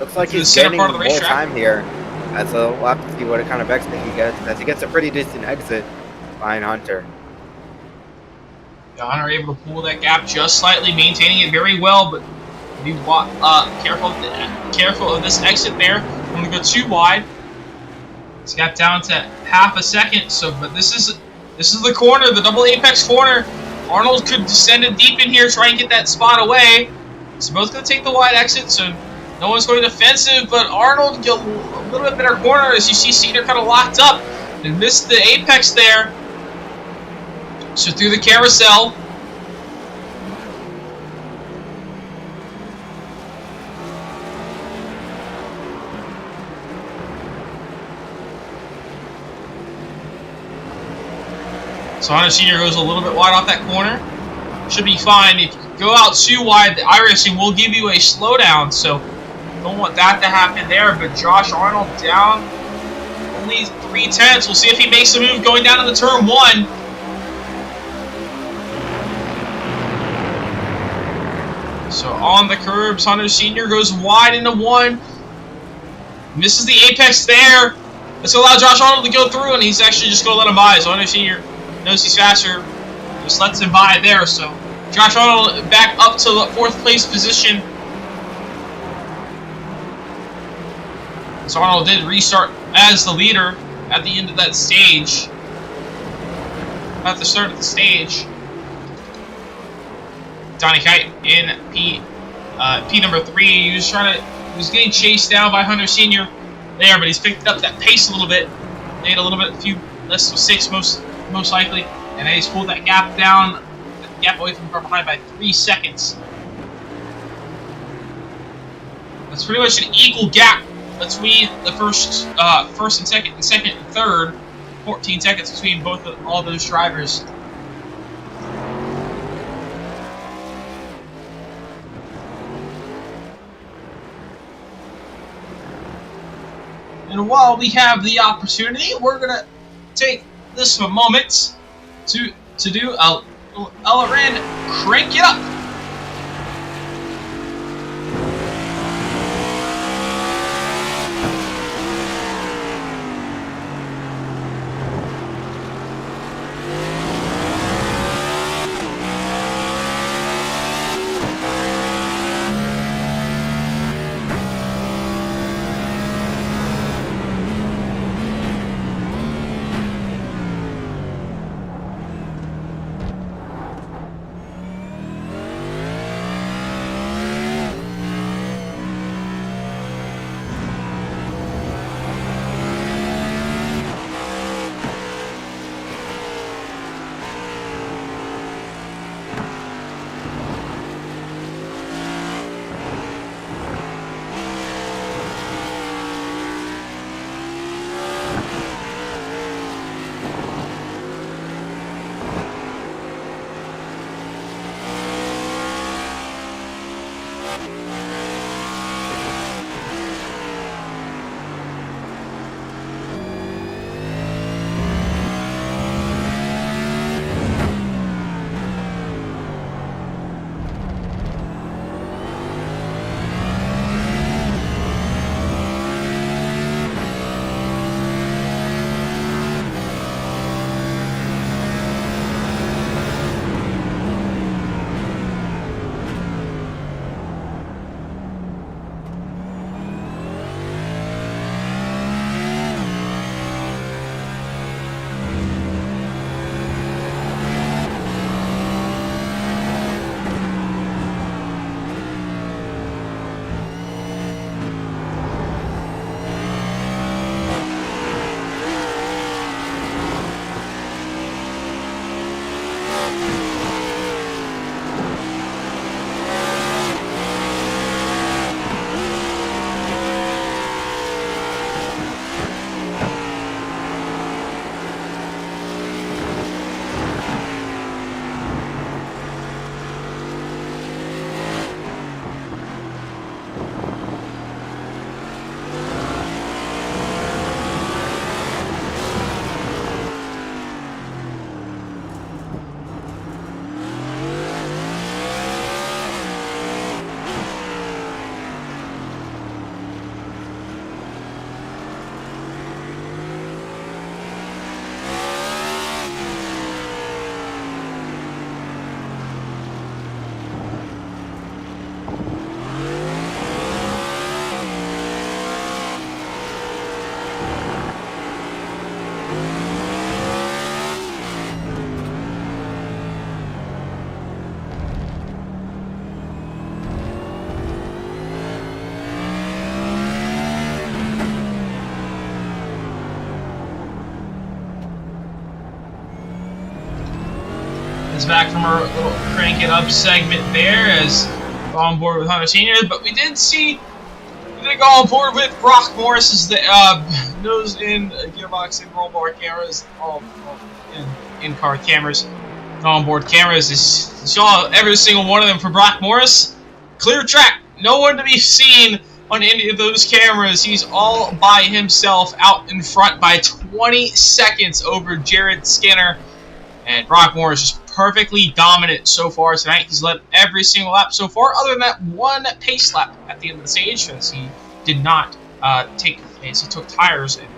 Looks like he's gaining more time here. That's a lot to see what kind of exit he gets, as he gets a pretty decent exit behind Hunter. Yeah, Hunter able to pull that gap just slightly, maintaining it very well, but be careful of this exit there. I'm going to go too wide. It's got down to half a second. So, but this is the corner, the double apex corner. Arnold could descend it deep in here, try and get that spot away. So both going to take the wide exit. So no one's going defensive, but Arnold get a little bit better corner as you see Cedar kind of locked up and missed the apex there. So through the carousel. So Hunter Sr. goes a little bit wide off that corner. Should be fine. If you go out too wide, the iRacing will give you a slowdown. So don't want that to happen there. But Josh Arnold down only 3/10. We'll see if he makes a move going down to the turn 1. So on the curbs, Hunter Sr. goes wide into 1. Misses the apex there. Let's allow Josh Arnold to go through, and he's actually just going to let him by. So Hunter Sr. knows he's faster, just lets him by there. So Josh Arnold back up to the 4th place position. So Arnold did restart as the leader at the end of that stage. At the start of the stage. Donnie Kite in P number 3. He was getting chased down by Hunter Sr. there, but he's picked up that pace a little bit. Made a little bit, a few less mistakes most likely, and then he's pulled that gap down, the gap away from far behind by 3 seconds. That's pretty much an equal gap between the first and second and third. 14 seconds between all those drivers. And while we have the opportunity, we're gonna take this moment to do a Ellen crank it up. is back from our little crank it up segment there as on board with Hunter Sr. But we did go on board with Brock Morris as the nose in gearbox and roll bar cameras, all in-car cameras, on-board cameras. You saw every single one of them for Brock Morris. Clear track, no one to be seen on any of those cameras. He's all by himself out in front by 20 seconds over Jared Skinner. And Brock Morris is perfectly dominant so far tonight. He's led every single lap so far, other than that one pace lap at the end of the stage, as he did not he took tires, and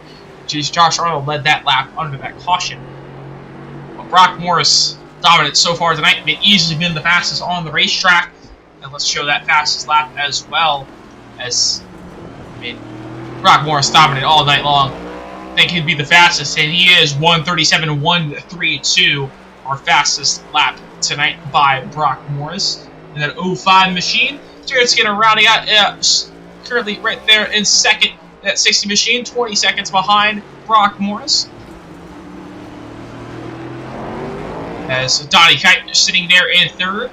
Josh Arnold led that lap under that caution. But Brock Morris dominant so far tonight, may easily been the fastest on the racetrack, and let's show that fastest lap as well. Brock Morris dominant all night long. I think he'd be the fastest, and he is 1:37.132, our fastest lap tonight by Brock Morris. And that 05 machine, Jared Skinner rounding out, currently right there in second. That 60 machine, 20 seconds behind Brock Morris. As Donnie Kite sitting there in third.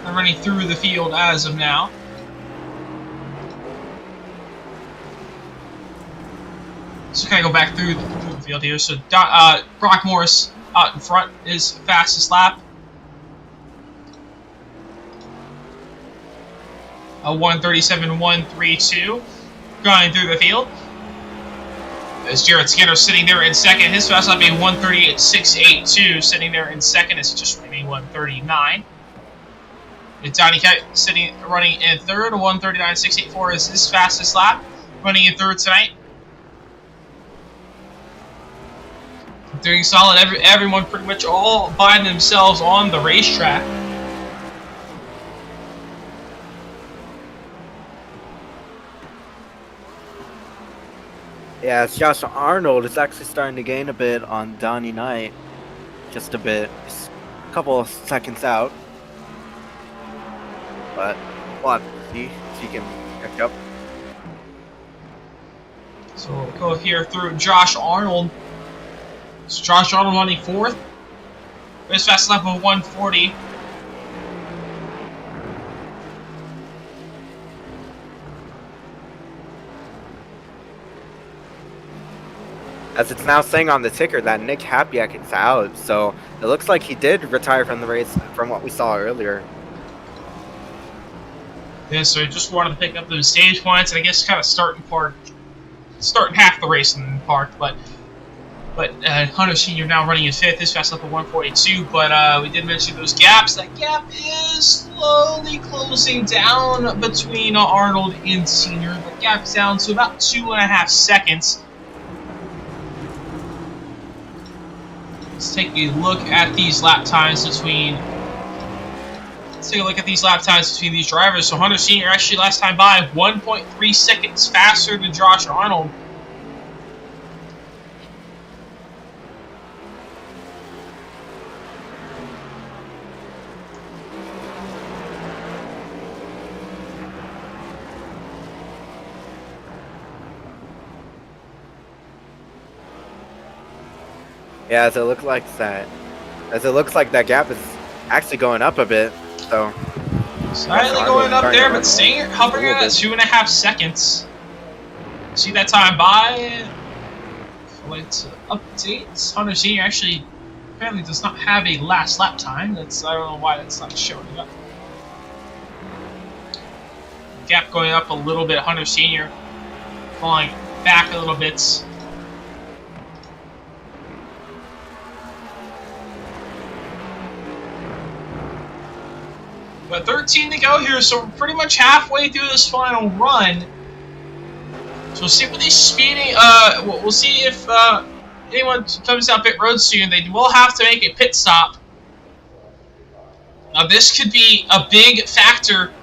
I'm running through the field as of now. So kind of go back through the field here. So Brock Morris out in front is fastest lap. 1:37.132 going through the field. As Jared Skinner sitting there in second, his fast lap being 1:38.682, sitting there in second is just running 1:39. It's Donnie Kite running in third. 1:39.684 is his fastest lap, running in third tonight. Doing solid. Everyone pretty much all by themselves on the racetrack. Yeah, it's Josh Arnold is actually starting to gain a bit on Donnie Knight. Just a bit. Just a couple of seconds out. But we'll have to see if he can catch up. So we'll go here through Josh Arnold. So Josh Arnold running fourth. His fast lap of 1:40. As it's now saying on the ticker that Nick Hapiak is out, so it looks like he did retire from the race from what we saw earlier. Yeah, so I just wanted to pick up those stage points, and I guess kind of starting half the race in park, but Hunter Sr. now running in fifth, his fast lap of 1:42, but we did mention those gaps. That gap is slowly closing down between Arnold and Sr. The gap's down to about 2.5 seconds. Let's take a look at these lap times between these drivers. So Hunter Sr. actually last time by 1.3 seconds faster than Josh Arnold. Yeah, as it looks like that gap is actually going up a bit. So slightly going up there, but staying hovering at 2.5 seconds. See that time by. Let's update. Hunter Sr. actually apparently does not have a last lap time. I don't know why that's not showing up. Gap going up a little bit. Hunter Sr. falling back a little bit. But 13 to go here, so we're pretty much halfway through this final run. So we'll see what these speeding. We'll see if anyone comes down pit road soon. They will have to make a pit stop. Now this could be a big factor.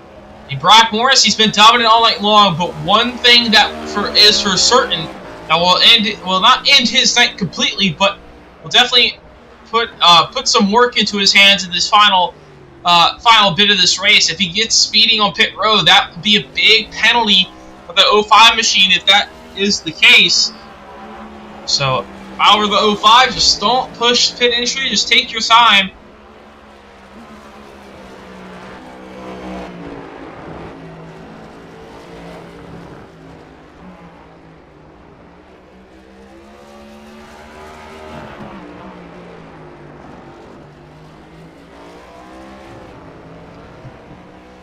Brock Morris, he's been dominant all night long, but one thing that is for certain that will not end his night completely, but will definitely put some work into his hands in this final bit of this race. If he gets speeding on pit road, that would be a big penalty for the 05 machine if that is the case. So, if I were the 05, just don't push pit entry, just take your time.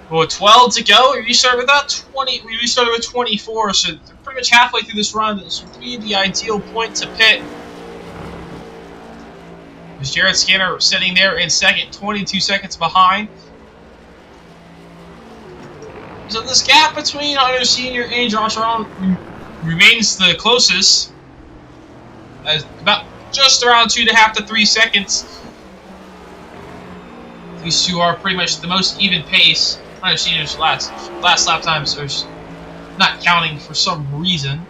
Well, 12 to go. We restarted without 20. We restarted with 24, so they're pretty much halfway through this run. This would be the ideal point to pit. There's Jared Skinner sitting there in second, 22 seconds behind. So this gap between Hunter Sr. and Josh Arnold remains the closest. As about just around 2.5 to 3 seconds. These two are pretty much the most even pace. Hunter Sr.'s last lap times are not counting for some reason.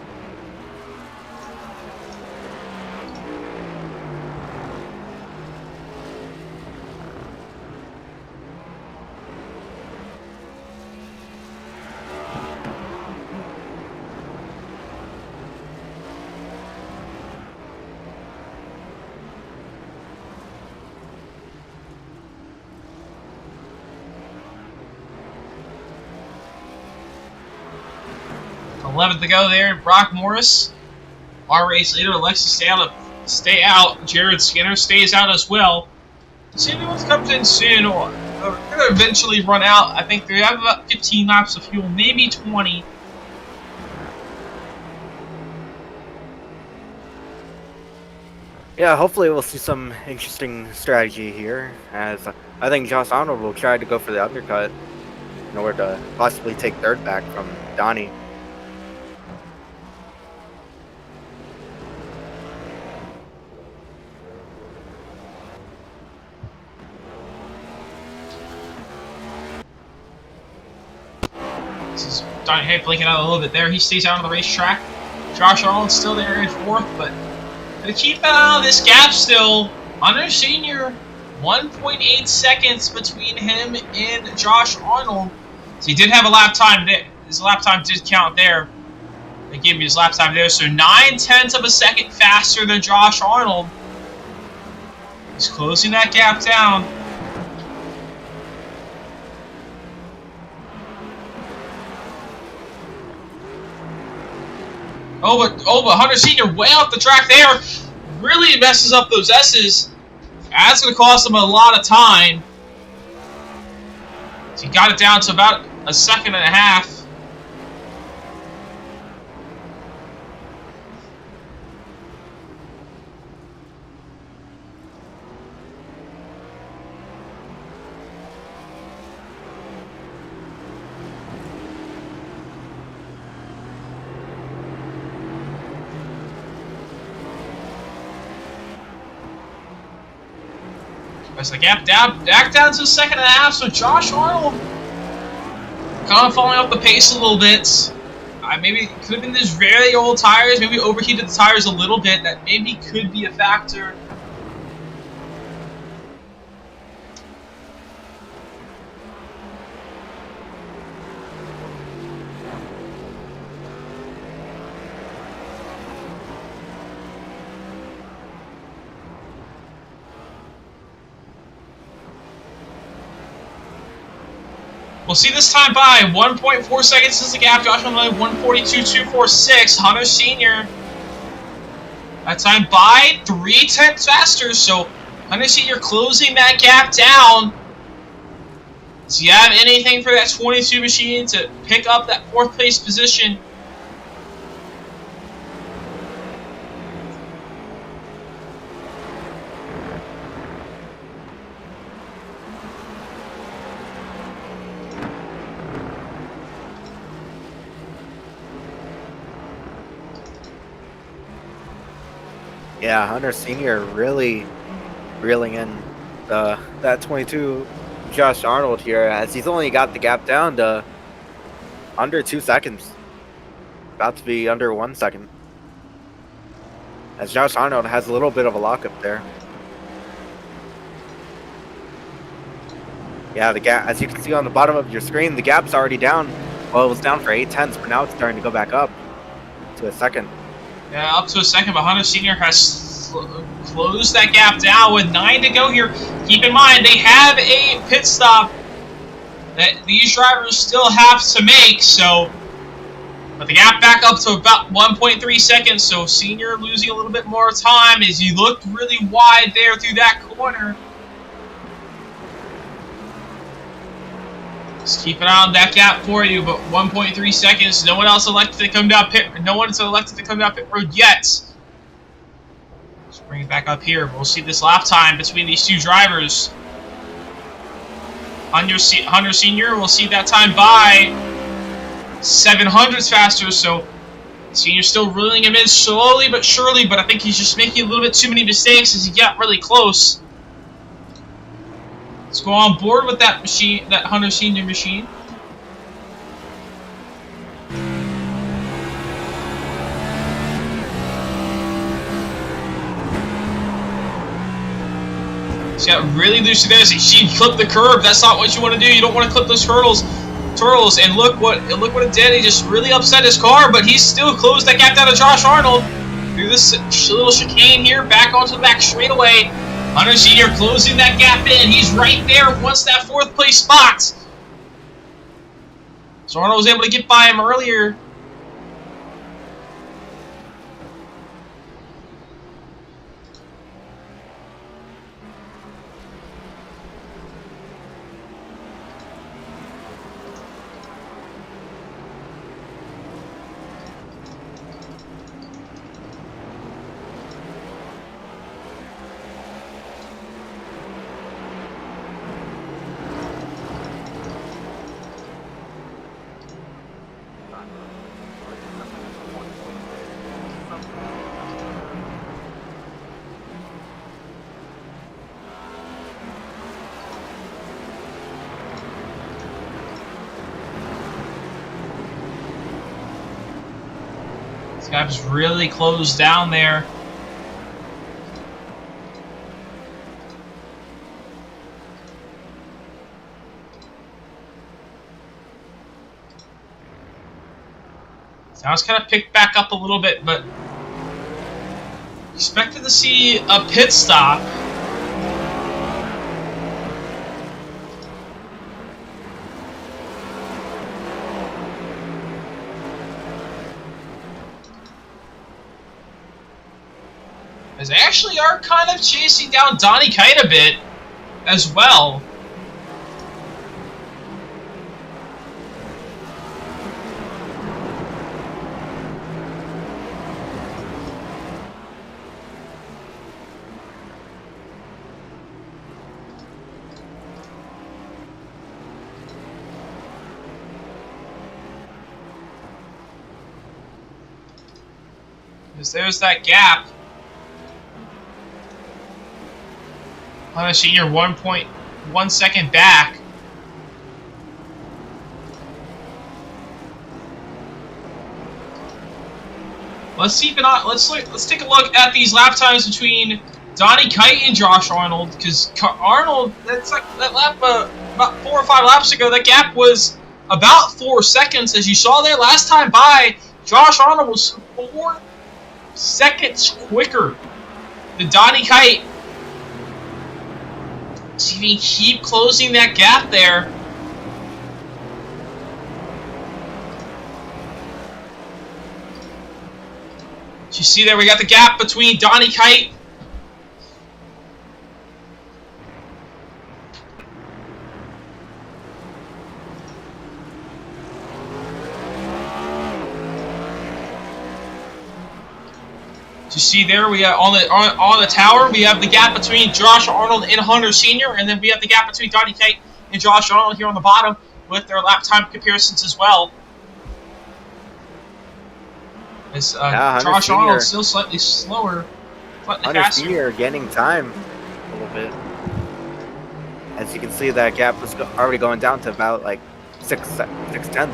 .11 to go there. Brock Morris, our race leader, elects to stay out. Jared Skinner stays out as well. See if anyone comes in soon. Or they're going to eventually run out. I think they have about 15 laps of fuel, maybe 20. Yeah, hopefully we'll see some interesting strategy here, as I think Josh Arnold will try to go for the undercut in order to possibly take third back from Donnie. This is Donnie Hay blinking out a little bit there. He stays out on the racetrack. Josh Arnold's still there in fourth, but to keep an eye on this gap still, Hunter Sr., 1.8 seconds between him and Josh Arnold. So he did have a lap time there. His lap time did count there. They gave me his lap time there. So 0.9 of a second faster than Josh Arnold. He's closing that gap down. Oh, but Hunter Sr. way off the track there. Really messes up those S's. That's going to cost him a lot of time. So he got it down to about a second and a half. As the gap back down to a second and a half, so Josh Arnold kind of falling off the pace a little bit. Maybe it could have been these very old tires, maybe overheated the tires a little bit. That maybe could be a factor. We'll see this time by 1.4 seconds is the gap. Josh Arnold 1:42.246. Hunter Sr. That time by 0.3 faster. So Hunter Sr. closing that gap down. Do you have anything for that 22 machine to pick up that fourth place position? Yeah, Hunter Sr. really reeling in that 22 Josh Arnold here, as he's only got the gap down to under 2 seconds. About to be under 1 second. As Josh Arnold has a little bit of a lockup there. Yeah, the gap, as you can see on the bottom of your screen, the gap's already down. Well, it was down for 0.8, but now it's starting to go back up to a second. Yeah, up to a second, but Hunter Sr. has closed that gap down with 9 to go here. Keep in mind, they have a pit stop that these drivers still have to make, so... But the gap back up to about 1.3 seconds, so Senior losing a little bit more time as he looked really wide there through that corner. Just keep an eye on that gap for you, but 1.3 seconds. No one else elected to come down pit. No one's elected to come down pit road yet. Let's bring it back up here. We'll see this lap time between these two drivers. Hunter Senior will see that time by 700s faster, so Senior's still reeling him in slowly but surely, but I think he's just making a little bit too many mistakes as he got really close. Let's go on board with that machine, that Hunter Senior machine. He's got really loose there. She clipped the curb. That's not what you want to do. You don't want to clip those turtles. And look what it did. He just really upset his car, but he still closed that gap down to Josh Arnold through this little chicane here, back onto the back straightaway. Hunter Senior closing that gap in. He's right there, wants that 4th place spot. So Arnold was able to get by him earlier. This gap's really closed down there. Now it's kind of picked back up a little bit, but expected to see a pit stop. As they actually are kind of chasing down Donnie Kite a bit as well. Because there's that gap. Hunter Senior 1.1 second back. Let's take a look at these lap times between Donnie Kite and Josh Arnold, because Arnold, that's like that lap about 4 or 5 laps ago. That gap was about 4 seconds, as you saw there last time by. Josh Arnold was 4 seconds quicker than Donnie Kite. See if he can keep closing that gap there. You see there, we got the gap between Donnie Kite. You see there, we got on the tower, we have the gap between Josh Arnold and Hunter Senior, and then we have the gap between Donnie Kite and Josh Arnold here on the bottom with their lap time comparisons as well. As Josh Arnold still slightly slower, slightly Hunter faster. Senior getting time a little bit. As you can see, that gap was already going down to about like 6/10.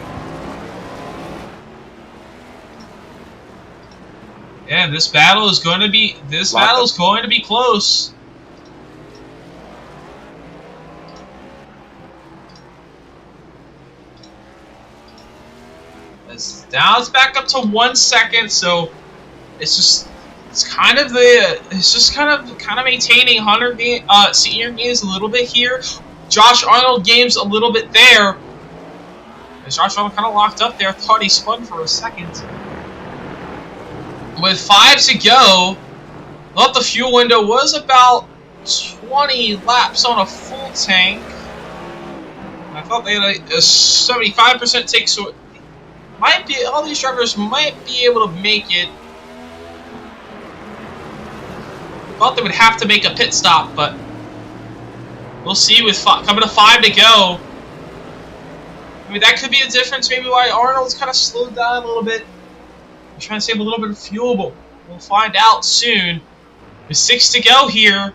Yeah, this battle is going to be close. Now it's back up to 1 second, so it's kind of maintaining Hunter Senior games a little bit here. Josh Arnold games a little bit there. As Josh Arnold kind of locked up there, thought he spun for a second. With 5 to go, thought the fuel window was about 20 laps on a full tank. I thought they had a 75% take, so it might be all these drivers might be able to make it. Thought they would have to make a pit stop, but we'll see. With coming to 5 to go, I mean that could be a difference. Maybe why Arnold's kind of slowed down a little bit. He's trying to save a little bit of fuel, but we'll find out soon. With 6 to go here,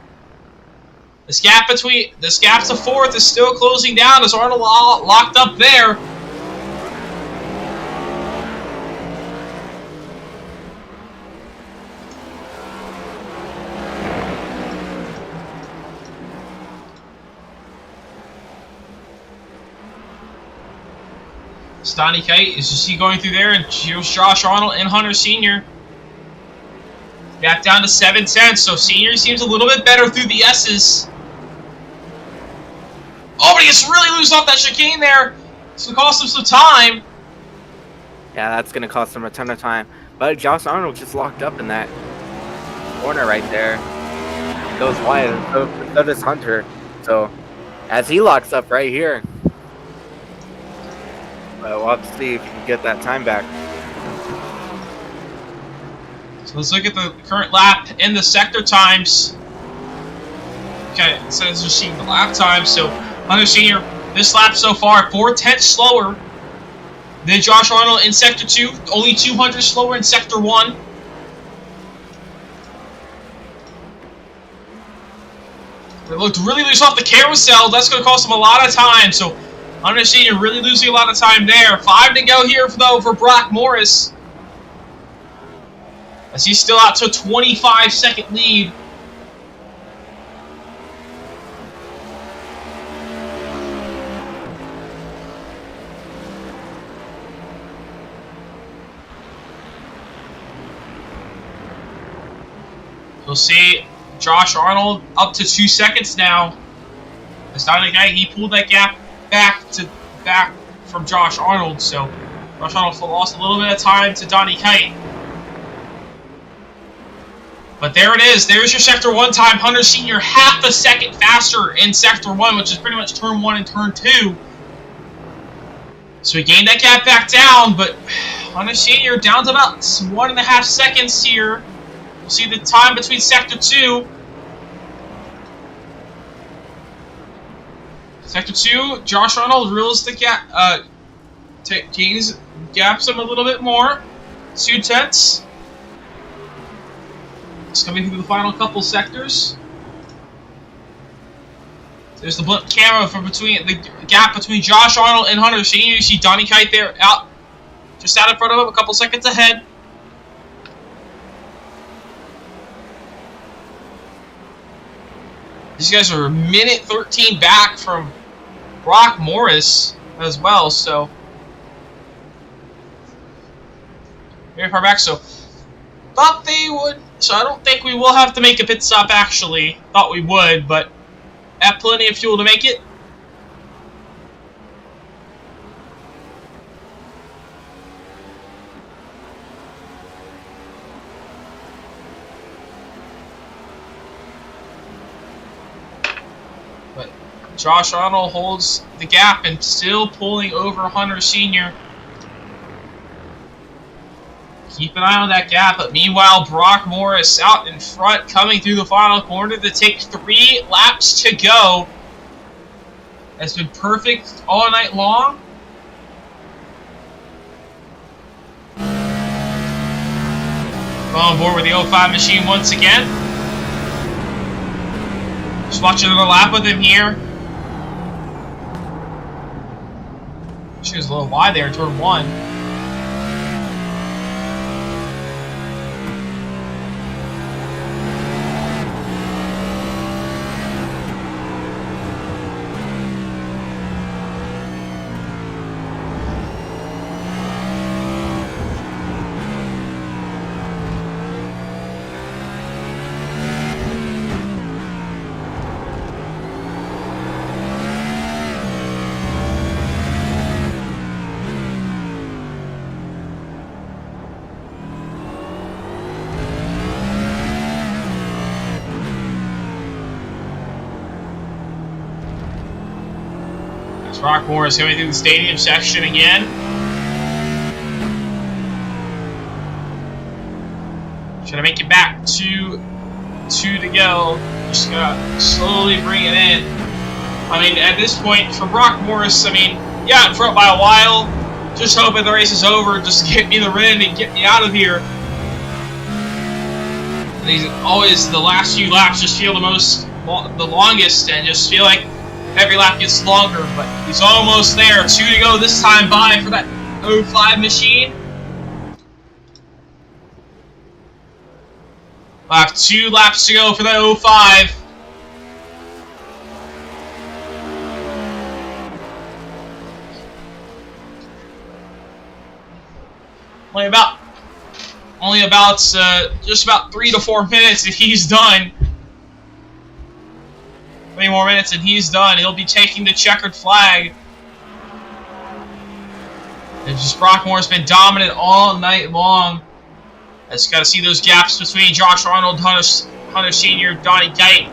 this gap to 4th is still closing down as Arnold locked up there. Donnie Kite is just going through there, and here's Josh Arnold and Hunter Sr. Back down to 7/10, so Senior seems a little bit better through the S's. Oh, but he gets really loose off that chicane there. It's going to cost him some time. Yeah, that's going to cost him a ton of time. But Josh Arnold just locked up in that corner right there. Goes wide, and so does Hunter. So, as he locks up right here, we'll have to see if he can get that time back. So let's look at the current lap and the sector times. Okay, so it's just seeing the lap time. So Hunter Sr. this lap so far 4/10 slower than Josh Arnold in Sector 2. Only 200 slower in Sector 1. It looked really loose off the carousel. That's going to cost him a lot of time. So Hunter Sr. really losing a lot of time there. 5 to go here, though, for Brock Morris. As he's still out to a 25-second lead. You'll see Josh Arnold up to 2 seconds now. As Donnie Guy, he pulled that gap back from Josh Arnold, so Josh Arnold lost a little bit of time to Donnie Kite. But there it is. There's your Sector 1 time. Hunter Sr. half a second faster in Sector 1, which is pretty much Turn 1 and Turn 2. So he gained that gap back down, but Hunter Sr. down to about 1.5 seconds here. We'll see the time between Sector 2. Sector 2, Josh Arnold reels the gap, gaps him a little bit more. 2/10. It's coming through the final couple sectors. There's the blimp camera from between the gap between Josh Arnold and Hunter Sr. You see Donnie Kite there just out in front of him, a couple seconds ahead. These guys are a minute 13 back from Brock Morris as well, so very far back. So thought they would. So I don't think we will have to make a pit stop. Actually, thought we would, but have plenty of fuel to make it. But Josh Arnold holds the gap and still pulling over Hunter Sr. Keep an eye on that gap, but meanwhile, Brock Morris out in front, coming through the final corner to take 3 laps to go. Has been perfect all night long. On board with the 05 machine once again. Just watching another lap with him here. She was a little wide there in turn 1. Brock Morris going through the stadium section again. Trying to make it back to 2 to go. Just gotta slowly bring it in. I mean, at this point, for Brock Morris, I mean, yeah, in front by a while. Just hoping the race is over. Just get me the win and get me out of here. These always the last few laps just feel the longest, and just feel like every lap gets longer. But he's almost there. 2 to go this time by for that 05 machine. We'll have 2 laps to go for that 05. Only about just about 3 to 4 minutes and he's done. 3 more minutes and he's done. He'll be taking the checkered flag. And just Brock Moore's been dominant all night long. I just got to see those gaps between Josh Arnold, Hunter Sr., Donnie Geit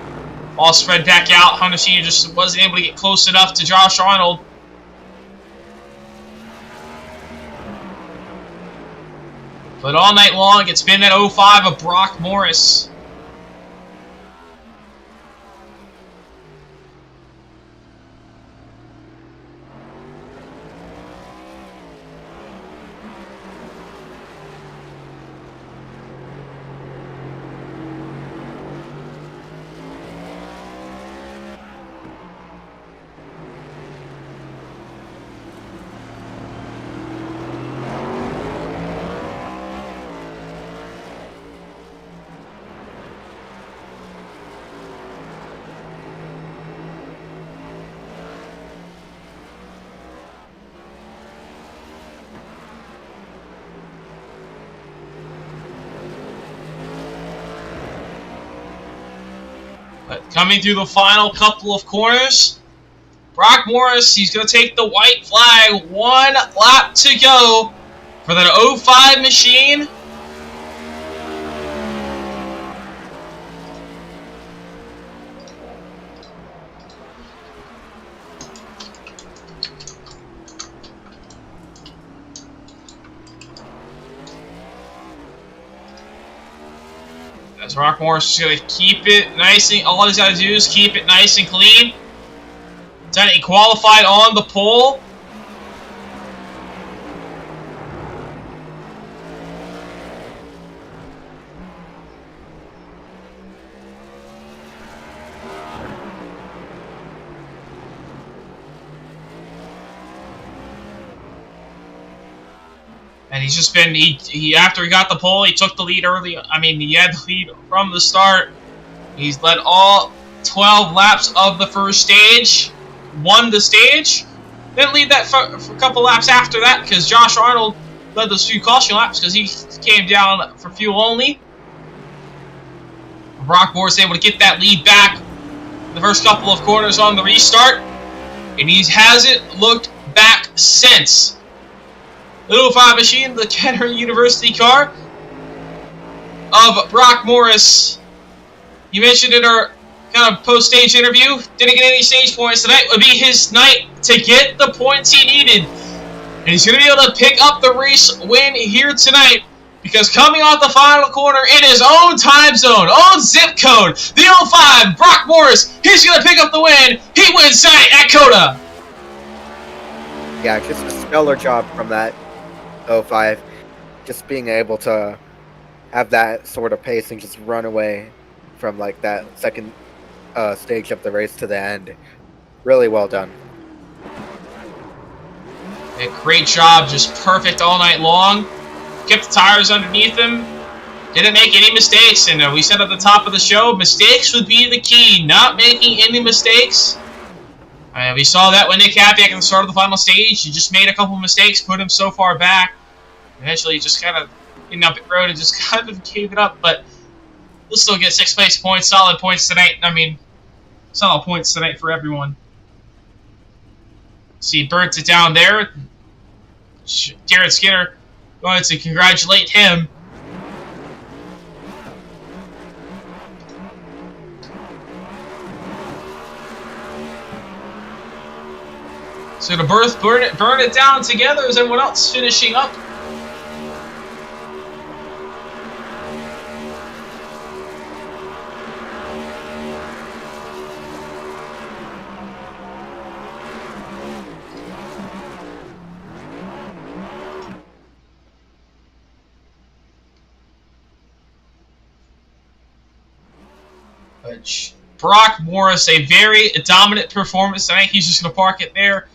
all spread back out. Hunter Sr. just wasn't able to get close enough to Josh Arnold. But all night long, it's been that 05 of Brock Morris. But coming through the final couple of corners, Brock Morris, he's going to take the white flag. 1 lap to go for that 05 machine. As Brock Morris is going to keep it nice and all he's got to do is keep it nice and clean. Done. He qualified on the pole. And he's just been, after he got the pole, he took the lead early. I mean, he had the lead from the start. He's led all 12 laps of the first stage, won the stage. Didn't lead that for a couple laps after that because Josh Arnold led those few caution laps because he came down for fuel only. Brock Moore's able to get that lead back the first couple of corners on the restart. And he hasn't looked back since. The 05 machine, the Kenner University car of Brock Morris. You mentioned in our kind of post-stage interview, didn't get any stage points tonight. Would be his night to get the points he needed. And he's going to be able to pick up the race win here tonight. Because coming off the final corner in his own time zone, own zip code, the 05, Brock Morris, he's going to pick up the win. He wins tonight at COTA. Yeah, just a stellar job from that 05, just being able to have that sort of pace and just run away from like that second stage of the race to the end. Really well done. A great job, just perfect all night long. Kept the tires underneath him. Didn't make any mistakes, and we said at the top of the show, mistakes would be the key. Not making any mistakes. We saw that when Nick Hapiak at the start of the final stage, he just made a couple mistakes, put him so far back. Eventually, just kind of getting up the road and just kind of gave it up. But we'll still get 6th place points, solid points tonight. I mean, solid points tonight for everyone. See, burnt it down there. Jared Skinner going to congratulate him. So to burn it down together. Is everyone else finishing up? But Brock Morris, a very dominant performance tonight. He's just going to park it there.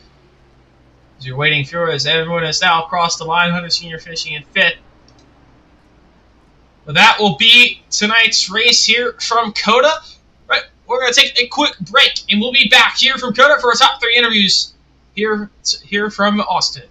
As you're waiting through, as everyone is now across the line, Hunter Sr. finishing in 5th. But that will be tonight's race here from COTA. Right, we're going to take a quick break, and we'll be back here from COTA for our top 3 interviews here from Austin.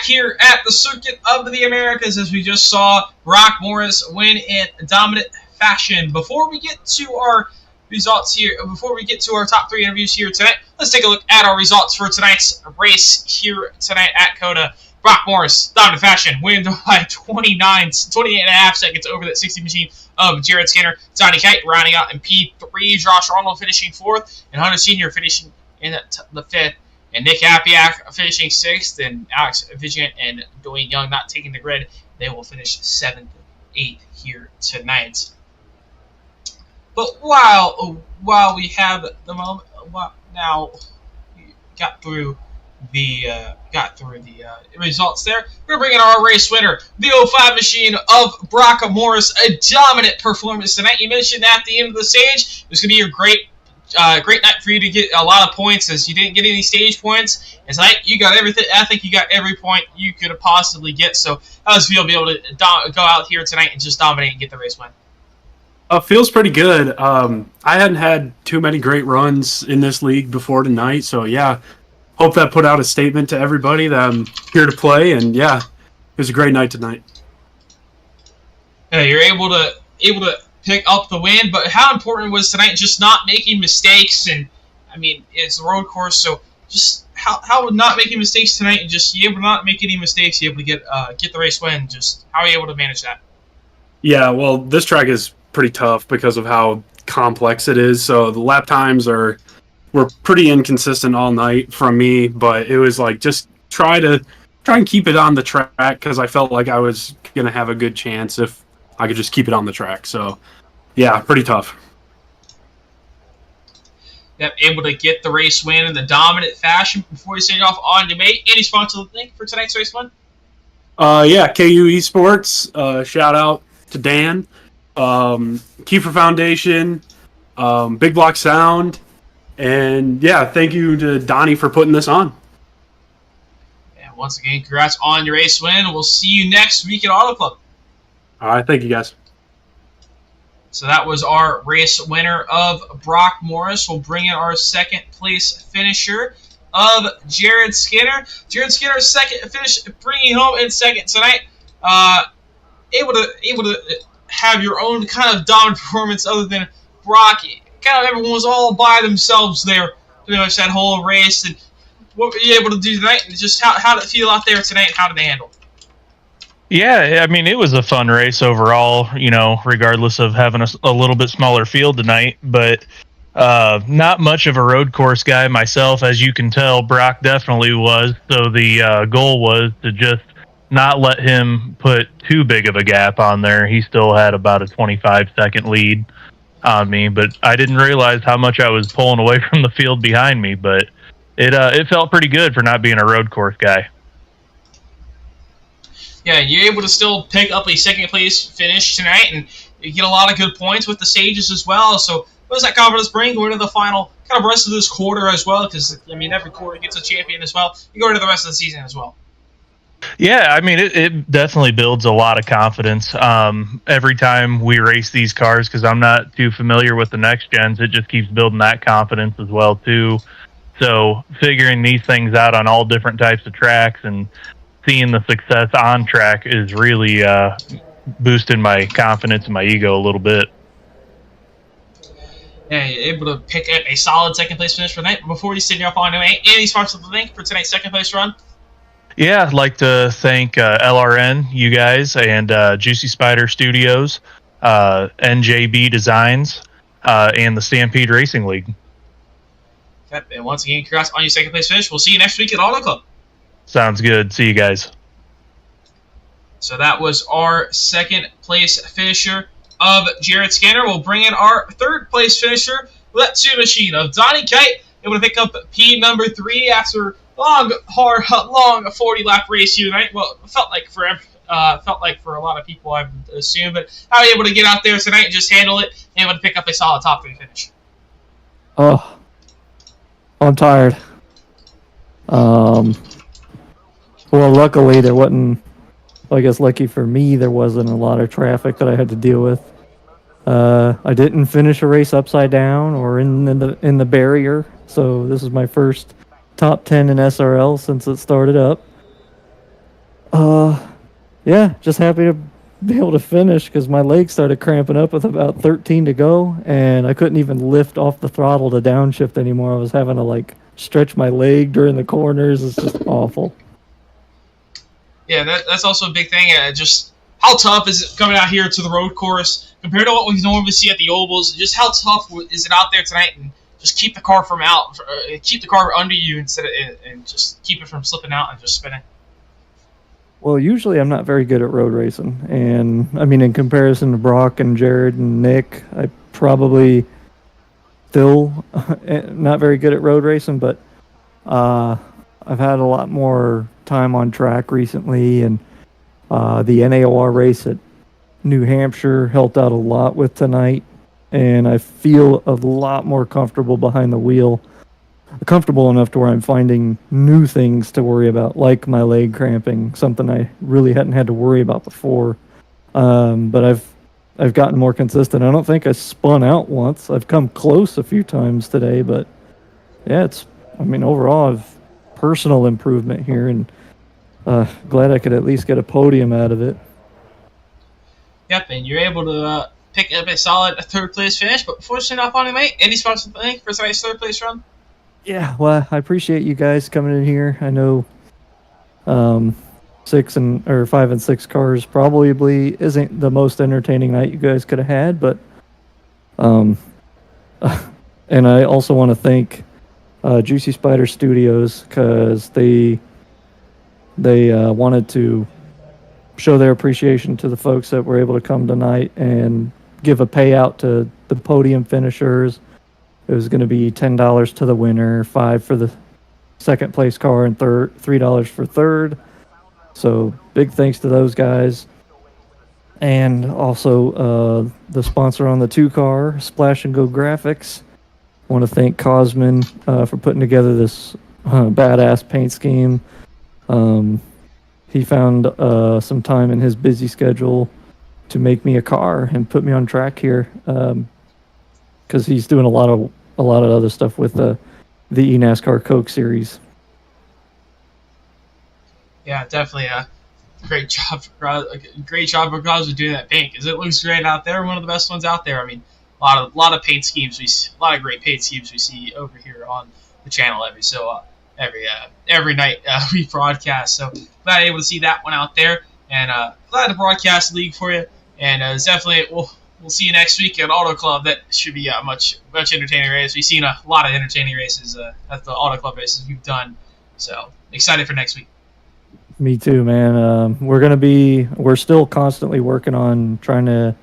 Here at the Circuit of the Americas, as we just saw Brock Morris win in dominant fashion. Before we get to our results here, before we get to our top 3 interviews here tonight, let's take a look at our results for tonight's race here tonight at COTA. Brock Morris, dominant fashion, wins by 28 and a half seconds over that 60 machine of Jared Skinner. Tiny Kite rounding out in P3, Josh Arnold finishing 4th, and Hunter Sr. finishing in the 5th. And Nick Appiak finishing 6th, and Alex Vigent and Dwayne Young not taking the grid. They will finish 7th, 8th here tonight. But while we have the moment, now we got through the results there, we're bringing our race winner, the 05 machine of Brock Morris, a dominant performance tonight. You mentioned at the end of the stage, it was going to be a great night for you to get a lot of points, as you didn't get any stage points. And tonight, you got everything. I think you got every point you could have possibly get. So how does it feel to be able to go out here tonight and just dominate and get the race win? Feels pretty good. I hadn't had too many great runs in this league before tonight, so yeah, hope that put out a statement to everybody that I'm here to play. And yeah, it was a great night tonight. Yeah, you're able to pick up the win, but how important was tonight just not making mistakes? And I mean, it's a road course, so just how would not making mistakes tonight and just you able to not make any mistakes, you able to get the race win? Just how are you able to manage that? Yeah, well, this track is pretty tough because of how complex it is. So the lap times were pretty inconsistent all night from me, but it was like just try and keep it on the track because I felt like I was gonna have a good chance if I could just keep it on the track. So Yeah, pretty tough. Yep, able to get the race win in the dominant fashion. Before we send you off on to mate, any sponsor link for tonight's race win? Yeah, KU Esports. Shout out to Dan, Kiefer Foundation, Big Block Sound, and yeah, thank you to Donnie for putting this on. And once again, congrats on your race win. We'll see you next week at Auto Club. All right, thank you guys. So that was our race winner of Brock Morris. We'll bring in our second place finisher of Jared Skinner. Jared Skinner's second finish, bringing home in second tonight. Able to have your own kind of dominant performance other than Brock. Kind of everyone was all by themselves there pretty much that whole race. And what were you able to do tonight? And just how did it feel out there tonight? And how did they handle? Yeah, I mean, it was a fun race overall, regardless of having a little bit smaller field tonight, but not much of a road course guy myself, as you can tell. Brock definitely was, so the goal was to just not let him put too big of a gap on there. He still had about a 25-second lead on me, but I didn't realize how much I was pulling away from the field behind me, but it felt pretty good for not being a road course guy. Yeah, you're able to still pick up a second place finish tonight, and you get a lot of good points with the stages as well. So what does that confidence bring going into the final kind of rest of this quarter as well? Because, I mean, every quarter gets a champion as well. You go into the rest of the season as well. Yeah, I mean, it definitely builds a lot of confidence every time we race these cars, because I'm not too familiar with the next gens. It just keeps building that confidence as well, too. So figuring these things out on all different types of tracks and seeing the success on track is really boosting my confidence and my ego a little bit. Yeah, you're able to pick up a solid second place finish for the night. But before we send you off on to any sponsors of the link for tonight's second place run? Yeah, I'd like to thank LRN, you guys, and JuicySpydr Studios, NJB Designs, and the Stampede Racing League. Yep, and once again, congrats on your second place finish. We'll see you next week at Auto Club. Sounds good. See you guys. So that was our second place finisher of Jared Skinner. We'll bring in our third place finisher, Let's Two Machine of Donnie Kite, able to pick up P number 3 after long 40-lap race here tonight. Well, it felt like for a lot of people, I would assume, but how are you able to get out there tonight and just handle it and able to pick up a solid top 3 finish? Oh, I'm tired. Well, luckily there wasn't, I guess lucky for me, there wasn't a lot of traffic that I had to deal with. I didn't finish a race upside down or in the barrier, so this is my first top 10 in SRL since it started up. Yeah, just happy to be able to finish because my legs started cramping up with about 13 to go, and I couldn't even lift off the throttle to downshift anymore. I was having to stretch my leg during the corners. It's just awful. Yeah, that's also a big thing. Just how tough is it coming out here to the road course compared to what we normally see at the ovals? Just how tough is it out there tonight, and just keep the car keep the car under you instead of and just keep it from slipping out and just spinning. Well, usually I'm not very good at road racing, and I mean, in comparison to Brock and Jared and Nick, I probably still not very good at road racing, but I've had a lot more time on track recently, and the NAOR race at New Hampshire helped out a lot with tonight, and I feel a lot more comfortable behind the wheel, comfortable enough to where I'm finding new things to worry about, like my leg cramping, something I really hadn't had to worry about before. But I've gotten more consistent. I don't think I spun out once. I've come close a few times today, but yeah, overall I've personal improvement here, and glad I could at least get a podium out of it. Yep, and you're able to pick up a solid third place finish. But before we send off on it, mate, any sponsor thing for tonight's third place run? Yeah, well, I appreciate you guys coming in here. I know 5 and 6 cars probably isn't the most entertaining night you guys could have had, but and I also want to thank JuicySpydr Studios, because they wanted to show their appreciation to the folks that were able to come tonight and give a payout to the podium finishers. It was going to be $10 to the winner, $5 for the second place car, and $3 for third. So big thanks to those guys. And also the sponsor on the 2-car, Splash and Go Graphics. I want to thank Cosman for putting together this badass paint scheme. He found some time in his busy schedule to make me a car and put me on track here, because he's doing a lot of other stuff with the eNASCAR Coke series. Yeah, definitely a great job for Cosmo doing that paint, because it looks great out there. One of the best ones out there. I mean, a lot of paint schemes a lot of great paint schemes we see over here on the channel every night we broadcast. So glad able to see that one out there, and glad to broadcast the league for you. And it's definitely we'll see you next week at Auto Club. That should be much entertaining race. We've seen a lot of entertaining races at the Auto Club races we've done. So excited for next week. Me too, man. We're still constantly working on trying to,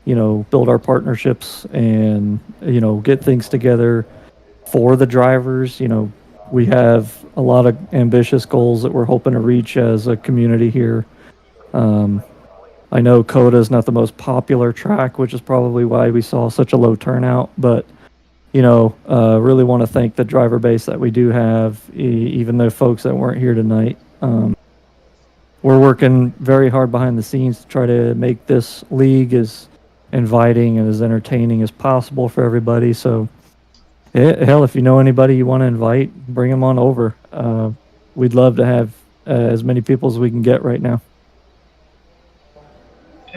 build our partnerships and, get things together for the drivers. We have a lot of ambitious goals that we're hoping to reach as a community here. I know COTA is not the most popular track, which is probably why we saw such a low turnout, but really want to thank the driver base that we do have, even the folks that weren't here tonight. We're working very hard behind the scenes to try to make this league as inviting and as entertaining as possible for everybody. So, hell, if you know anybody you want to invite, bring them on over. We'd love to have as many people as we can get right now.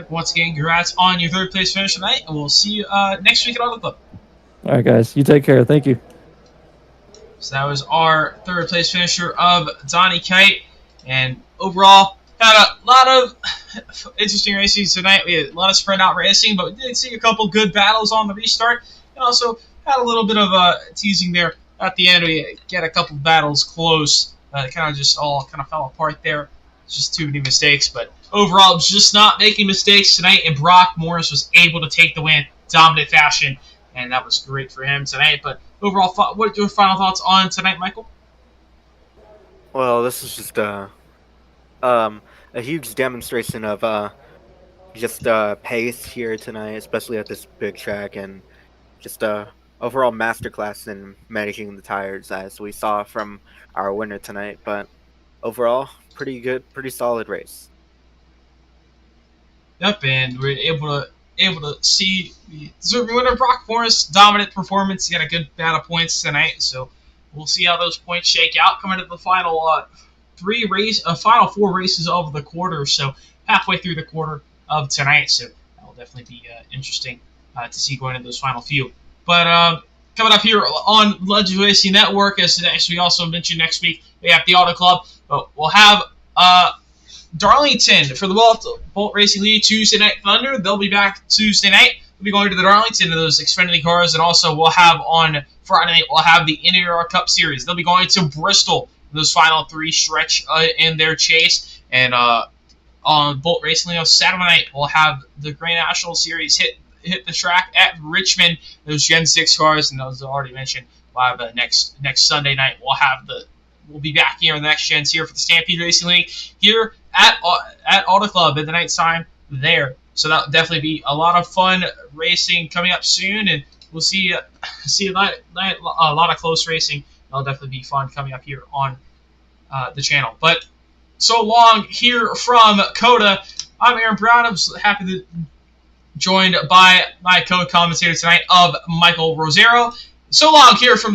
Once again, congrats on your third place finish tonight, and we'll see you next week at Auto Club. All right, guys. You take care. Thank you. So that was our third place finisher of Donnie Kite. And overall, had a lot of interesting racing tonight. We had a lot of spread out racing, but we did see a couple good battles on the restart. And also had a little bit of teasing there at the end. We get a couple battles close. It kind of fell apart there. Just too many mistakes. But overall, it was just not making mistakes tonight. And Brock Morris was able to take the win, dominant fashion. And that was great for him tonight. But overall, what are your final thoughts on tonight, Michael? Well, this is just a huge demonstration of just pace here tonight, especially at this big track, and just overall masterclass in managing the tires, as we saw from our winner tonight. But overall, pretty good, pretty solid race. Yep, and we're able to see the deserving winner, Brock Morris. Dominant performance. He got a good amount of points tonight, so we'll see how those points shake out coming to the final final 4 races of the quarter. So halfway through the quarter of tonight. So that will definitely be interesting to see going into those final few. But coming up here on Legend Racing Network, as we also mentioned, next week we have the Auto Club. But we'll have Darlington for the Bolt Racing League Tuesday Night Thunder. They'll be back Tuesday night. We'll be going to the Darlington to those Xfinity cars, and also we'll have on Friday night we'll have the NAR Cup Series. They'll be going to Bristol for those final 3 stretch in their chase, and on Bolt Racing League on Saturday night we'll have the Grand National Series hit the track at Richmond. Those Gen 6 cars, and those I already mentioned. We'll have next Sunday night. We'll be back here in the next gens here for the Stampede Racing League here at Auto Club at the night time there. So that'll definitely be a lot of fun racing coming up soon, and we'll see a lot of close racing. That'll definitely be fun coming up here on the channel. But so long here from COTA. I'm Aaron Brown. I'm happy to joined by my co-commentator tonight of Michael Rosero. So long here from